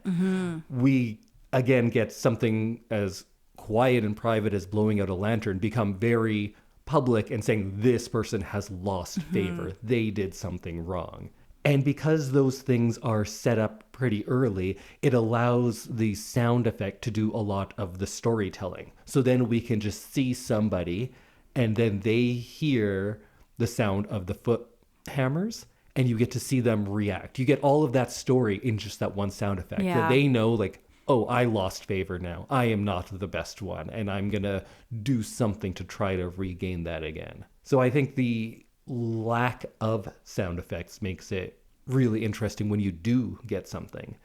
we again get something as quiet and private as blowing out a lantern become very public and saying this person has lost favor. They did something wrong. And because those things are set up pretty early, it allows the sound effect to do a lot of the storytelling. So then we can just see somebody and then they hear the sound of the foot hammers and you get to see them react. You get all of that story in just that one sound effect. Yeah. That they know, like, oh, I lost favor now. I am not the best one. And I'm going to do something to try to regain that again. So I think the lack of sound effects makes it really interesting when you do get something.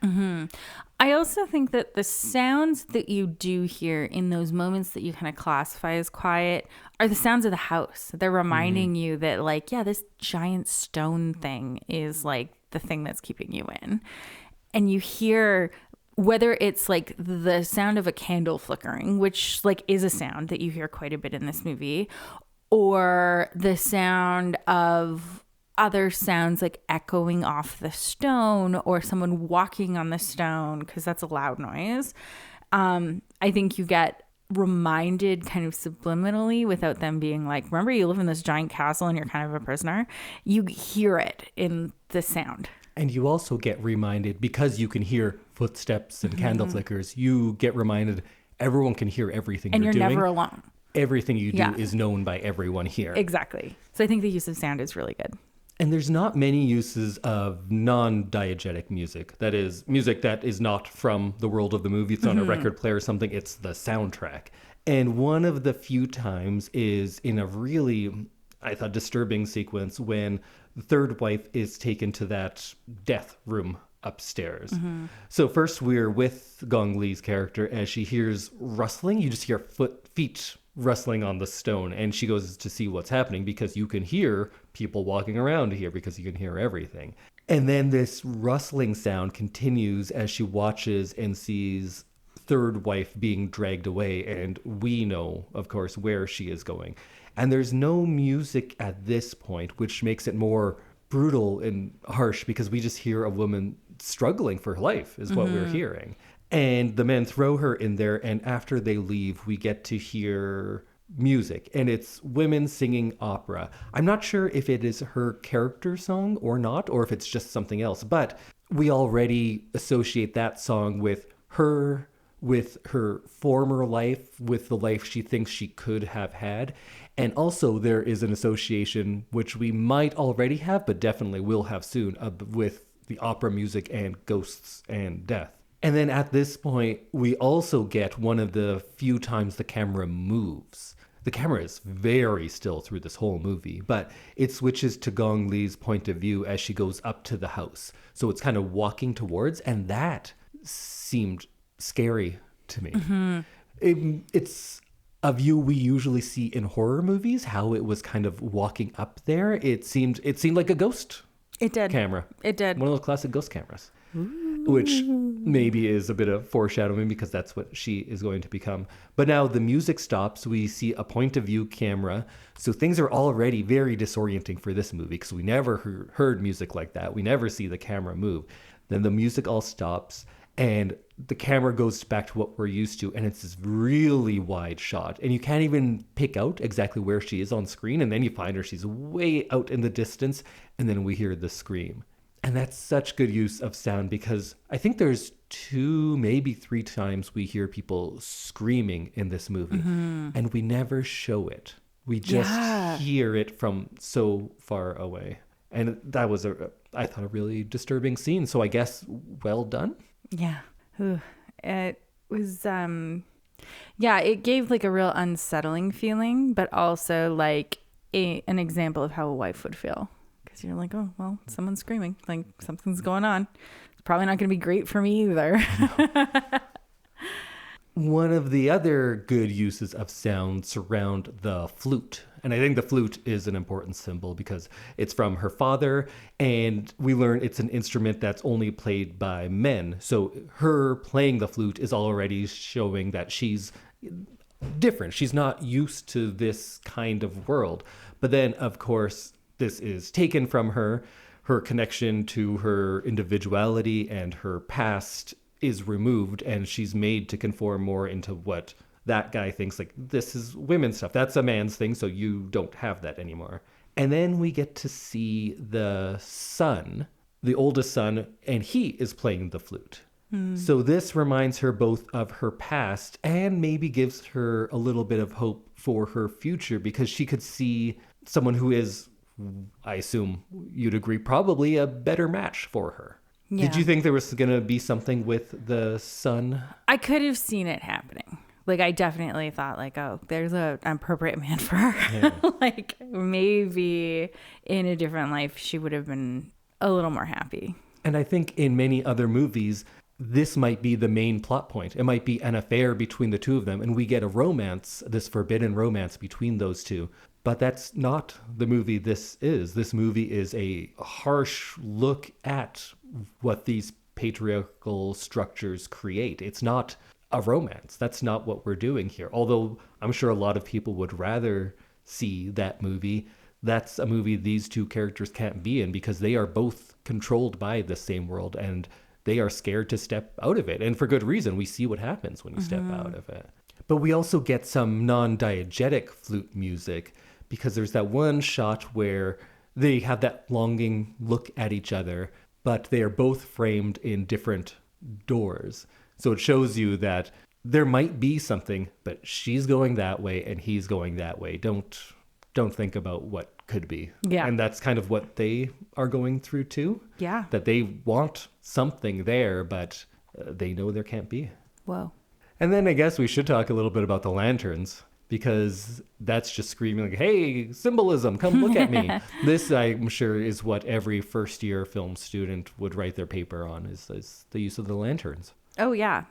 I also think that the sounds that you do hear in those moments that you kind of classify as quiet are the sounds of the house. They're reminding you that, like, yeah, this giant stone thing is like the thing that's keeping you in. And you hear, whether it's like the sound of a candle flickering, which like is a sound that you hear quite a bit in this movie, or the sound of other sounds like echoing off the stone or someone walking on the stone, because that's a loud noise. I think you get reminded kind of subliminally without them being like, remember you live in this giant castle and you're kind of a prisoner? You hear it in the sound. And you also get reminded, because you can hear footsteps and candle flickers, you get reminded everyone can hear everything And you're you're doing. never alone. Everything you do is known by everyone here. Exactly. So I think the use of sound is really good. And there's not many uses of non-diegetic music. That is, music that is not from the world of the movie. It's on a record player or something. It's the soundtrack. And one of the few times is in a really, I thought, disturbing sequence when the third wife is taken to that death room upstairs. So first we're with Gong Li's character as she hears rustling. You just hear feet rustling on the stone, and she goes to see what's happening because you can hear people walking around here because you can hear everything. And then this rustling sound continues as she watches and sees third wife being dragged away, and we know, of course, where she is going. And there's no music at this point, which makes it more brutal and harsh because we just hear a woman struggling for her life is what we're hearing. And the men throw her in there, and after they leave, we get to hear music, and it's women singing opera. I'm not sure if it is her character song or not, or if it's just something else, but we already associate that song with her former life, with the life she thinks she could have had. And also there is an association, which we might already have, but definitely will have soon, with the opera music and ghosts and death. And then at this point, we also get one of the few times the camera moves. The camera is very still through this whole movie, but it switches to Gong Li's point of view as she goes up to the house. So it's kind of walking towards, and that seemed scary to me. It's a view we usually see in horror movies, how it was kind of walking up there. It seemed like a ghost camera. It did. One of those classic ghost cameras. Which maybe is a bit of foreshadowing because that's what she is going to become. But now the music stops. We see a point of view camera. So things are already very disorienting for this movie because we never heard music like that. We never see the camera move. Then the music all stops and the camera goes back to what we're used to. And it's this really wide shot. And you can't even pick out exactly where she is on screen. And then you find her, she's way out in the distance. And then we hear the scream. And that's such good use of sound because I think there's 2, maybe 3 times we hear people screaming in this movie and we never show it. We just hear it from so far away. And that was I thought a really disturbing scene. So I guess well done. Yeah. It was, it gave like a real unsettling feeling, but also like an example of how a wife would feel. You're like, oh, well, someone's screaming. Like, something's going on. It's probably not going to be great for me either. One of the other good uses of sound surround the flute. And I think the flute is an important symbol because it's from her father. And we learn it's an instrument that's only played by men. So her playing the flute is already showing that she's different. She's not used to this kind of world. But then, of course, this is taken from her. Her connection to her individuality and her past is removed, and she's made to conform more into what that guy thinks. Like, this is women's stuff. That's a man's thing, so you don't have that anymore. And then we get to see the son, the oldest son, and he is playing the flute. So this reminds her both of her past and maybe gives her a little bit of hope for her future because she could see someone who is, I assume you'd agree, probably a better match for her. Yeah. Did you think there was going to be something with the son? I could have seen it happening. Like, I definitely thought, like, oh, there's an appropriate man for her. Yeah. Like, maybe in a different life, she would have been a little more happy. And I think in many other movies, this might be the main plot point. It might be an affair between the two of them, and we get a romance, this forbidden romance between those two. But that's not the movie this is. This movie is a harsh look at what these patriarchal structures create. It's not a romance. That's not what we're doing here. Although I'm sure a lot of people would rather see that movie. That's a movie these two characters can't be in because they are both controlled by the same world and they are scared to step out of it. And for good reason. We see what happens when you step out of it. But we also get some non-diegetic flute music because there's that one shot where they have that longing look at each other, but they are both framed in different doors. So it shows you that there might be something, but she's going that way and he's going that way. Don't think about what could be. Yeah. And that's kind of what they are going through too. Yeah. That they want something there, but they know there can't be. Whoa. And then I guess we should talk a little bit about the lanterns, because that's just screaming like, hey, symbolism, come look at me. This, I'm sure, is what every first-year film student would write their paper on, is the use of the lanterns. Oh, yeah.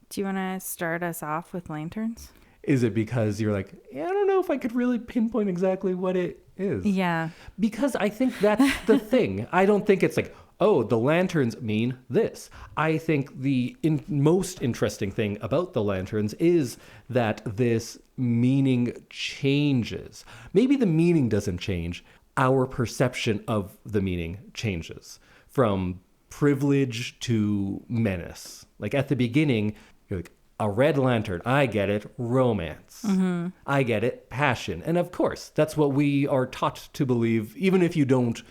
Do you want to start us off with lanterns? Is it because you're like, yeah, I don't know if I could really pinpoint exactly what it is? Yeah. Because I think that's the thing. I don't think it's like, oh, the lanterns mean this. I think the most interesting thing about the lanterns is that this meaning changes. Maybe the meaning doesn't change. Our perception of the meaning changes from privilege to menace. Like at the beginning, you're like, a red lantern, I get it, romance. Mm-hmm. I get it, passion. And of course, that's what we are taught to believe, even if you don't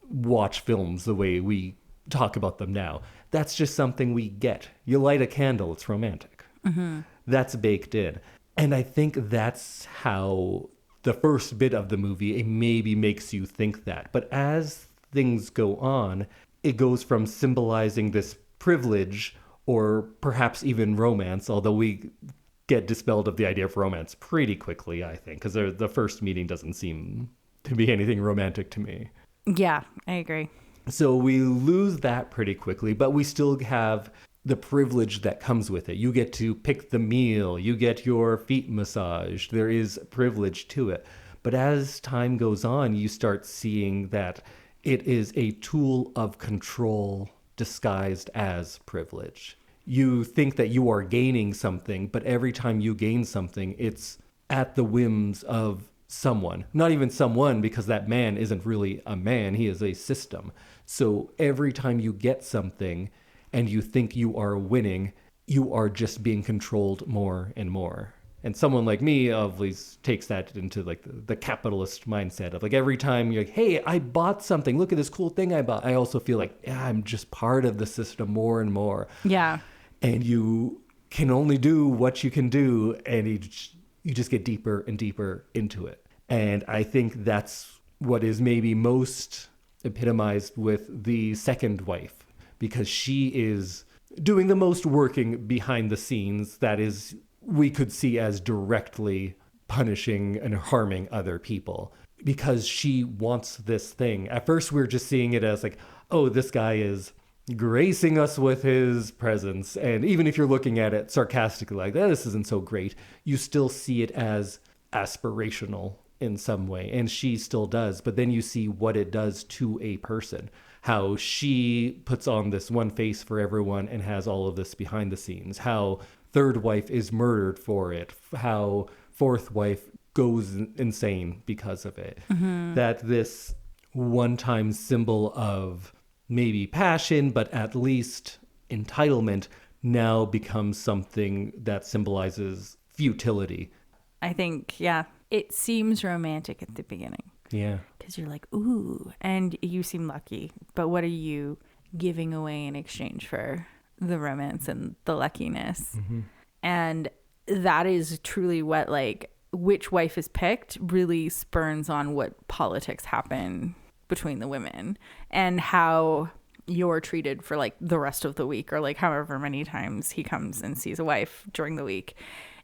watch films the way we talk about them now. That's just something we get. You light a candle, it's romantic. Mm-hmm. That's baked in. And I think that's how the first bit of the movie maybe makes you think that. But as things go on, it goes from symbolizing this privilege or perhaps even romance, although we get dispelled of the idea of romance pretty quickly, I think, because the first meeting doesn't seem to be anything romantic to me. Yeah, I agree. So we lose that pretty quickly, but we still have the privilege that comes with it. You get to pick the meal, you get your feet massaged. There is privilege to it. But as time goes on, you start seeing that it is a tool of control disguised as privilege. You think that you are gaining something, but every time you gain something, it's at the whims of someone. Not even someone, because that man isn't really a man, he is a system. So every time you get something and you think you are winning, you are just being controlled more and more. And someone like me obviously takes that into like the capitalist mindset of like every time you're like, hey, I bought something, look at this cool thing I bought. I also feel like, yeah, I'm just part of the system more and more. Yeah. And you can only do what you can do, and you just get deeper and deeper into it. And I think that's what is maybe most epitomized with the second wife, because she is doing the most working behind the scenes that is we could see as directly punishing and harming other people, because she wants this thing. At first, we're just seeing it as like, oh, this guy is gracing us with his presence. And even if you're looking at it sarcastically, like, this isn't so great, you still see it as aspirational in some way. And she still does. But then you see what it does to a person, how she puts on this one face for everyone and has all of this behind the scenes, how third wife is murdered for it, how fourth wife goes insane because of it. Mm-hmm. That this one-time symbol of maybe passion, but at least entitlement, now becomes something that symbolizes futility. I think, yeah, it seems romantic at the beginning. Yeah. Because you're like, ooh, and you seem lucky. But what are you giving away in exchange for the romance and the luckiness? Mm-hmm. And that is truly what, like, which wife is picked really spurns on what politics happen between the women and how you're treated for like the rest of the week, or like however many times he comes and sees a wife during the week.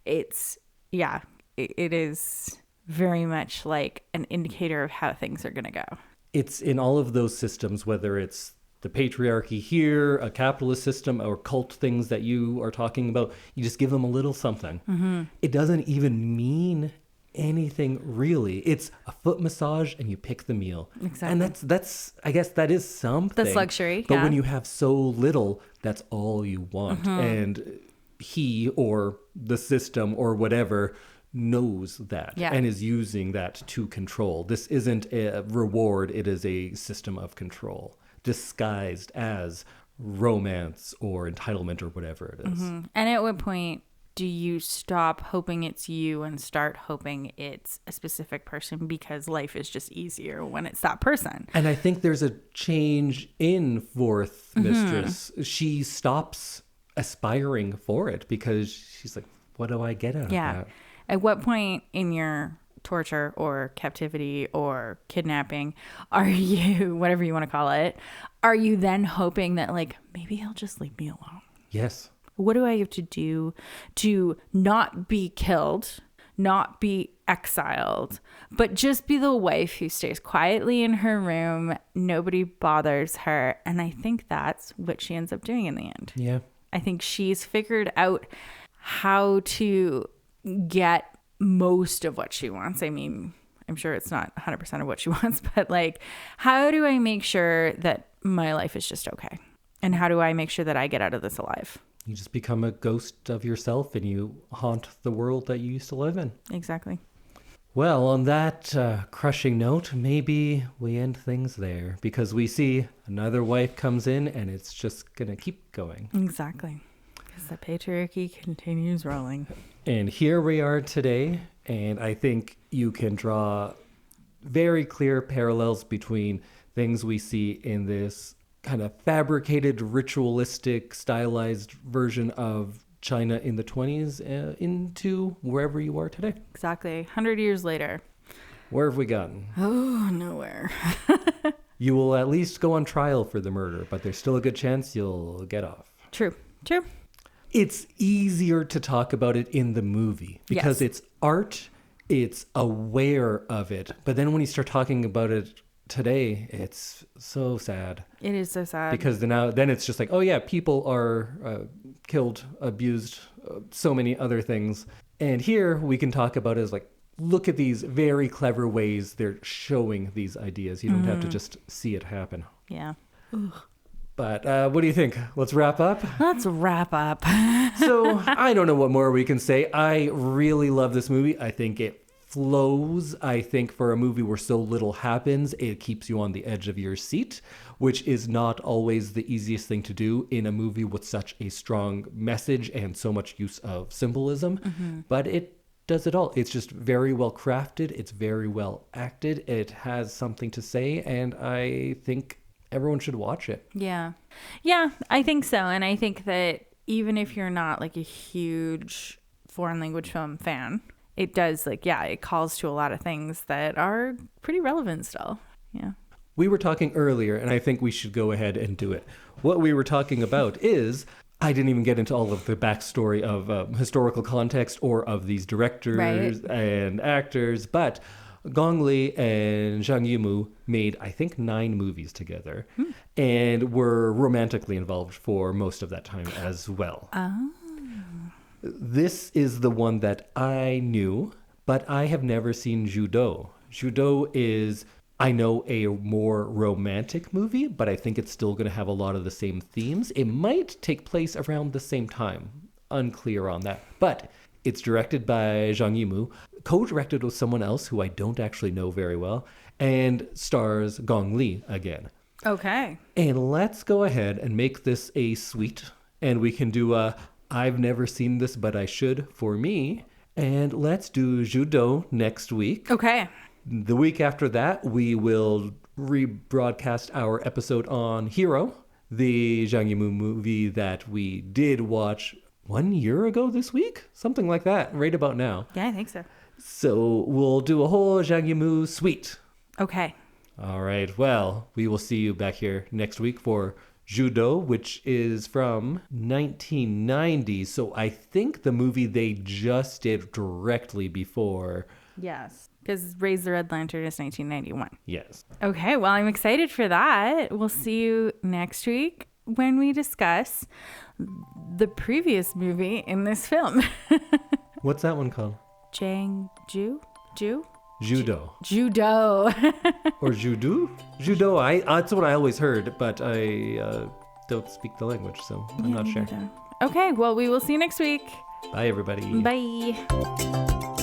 It's, yeah, it is very much like an indicator of how things are going to go. It's in all of those systems, whether it's the patriarchy here, a capitalist system, or cult things that you are talking about, you just give them a little something. Mm-hmm. It doesn't even mean anything really. It's a foot massage and you pick the meal. Exactly. And that's I guess that is something. That's luxury. But when you have so little, that's all you want. Mm-hmm. And he or the system or whatever knows that and is using that to control. This isn't a reward, it is a system of control disguised as romance or entitlement or whatever it is. Mm-hmm. And at what point do you stop hoping it's you and start hoping it's a specific person because life is just easier when it's that person? And I think there's a change in Fourth Mistress. She stops aspiring for it because she's like, what do I get out of that? At what point in your torture or captivity or kidnapping are you, whatever you want to call it, are you then hoping that like, maybe he'll just leave me alone? Yes. What do I have to do to not be killed, not be exiled, but just be the wife who stays quietly in her room, nobody bothers her? And I think that's what she ends up doing in the end. Yeah. I think she's figured out how to get most of what she wants. I mean, I'm sure it's not 100% of what she wants, but like, how do I make sure that my life is just okay? And how do I make sure that I get out of this alive? You just become a ghost of yourself and you haunt the world that you used to live in. Exactly. Well, on that crushing note, maybe we end things there because we see another wife comes in and it's just going to keep going. Exactly. Because the patriarchy continues rolling. And here we are today, and I think you can draw very clear parallels between things we see in this kind of fabricated, ritualistic, stylized version of China in the 20s into wherever you are today. Exactly. 100 years later. Where have we gotten? Oh, nowhere. You will at least go on trial for the murder, but there's still a good chance you'll get off. True. It's easier to talk about it in the movie because Yes. it's art, it's aware of it. But then when you start talking about it today, it's so sad. It is so sad. Because then it's just like, oh yeah, people are killed, abused, so many other things. And here we can talk about it as like, look at these very clever ways they're showing these ideas. You don't have to just see it happen. Yeah. But what do you think? Let's wrap up? Let's wrap up. So I don't know what more we can say. I really love this movie. I think it flows. I think for a movie where so little happens, it keeps you on the edge of your seat, which is not always the easiest thing to do in a movie with such a strong message and so much use of symbolism. But it does it all. It's just very well crafted. It's very well acted. It has something to say, and I think everyone should watch it. Yeah, I think so. And I think that even if you're not like a huge foreign language film fan, it does it calls to a lot of things that are pretty relevant still. Yeah. We were talking earlier, and I think we should go ahead and do it. What we were talking about is, I didn't even get into all of the backstory of historical context or of these directors and actors, but Gong Li and Zhang Yimou made, I think, 9 movies together and were romantically involved for most of that time as well. Oh. This is the one that I knew, but I have never seen Judo. Judo is, I know, a more romantic movie, but I think it's still going to have a lot of the same themes. It might take place around the same time. Unclear on that. But it's directed by Zhang Yimou, co-directed with someone else who I don't actually know very well, and stars Gong Li again. Okay. And let's go ahead and make this a suite, and we can do a I've never seen this, but I should for me. And let's do Judo next week. Okay. The week after that, we will rebroadcast our episode on Hero, the Zhang Yimou movie that we did watch 1 year ago this week? Something like that, right about now. Yeah, I think so. So we'll do a whole Zhang Yimou suite. Okay. All right. Well, we will see you back here next week for Judo, which is from 1990. So I think the movie they just did directly before. Yes. Because Raise the Red Lantern is 1991. Yes. Okay. Well, I'm excited for that. We'll see you next week when we discuss the previous movie in this film. What's that one called? Judo? Judo. Or Judo? Judo. That's what I always heard, but I don't speak the language, so I'm not sure. Okay, well, we will see you next week. Bye, everybody. Bye.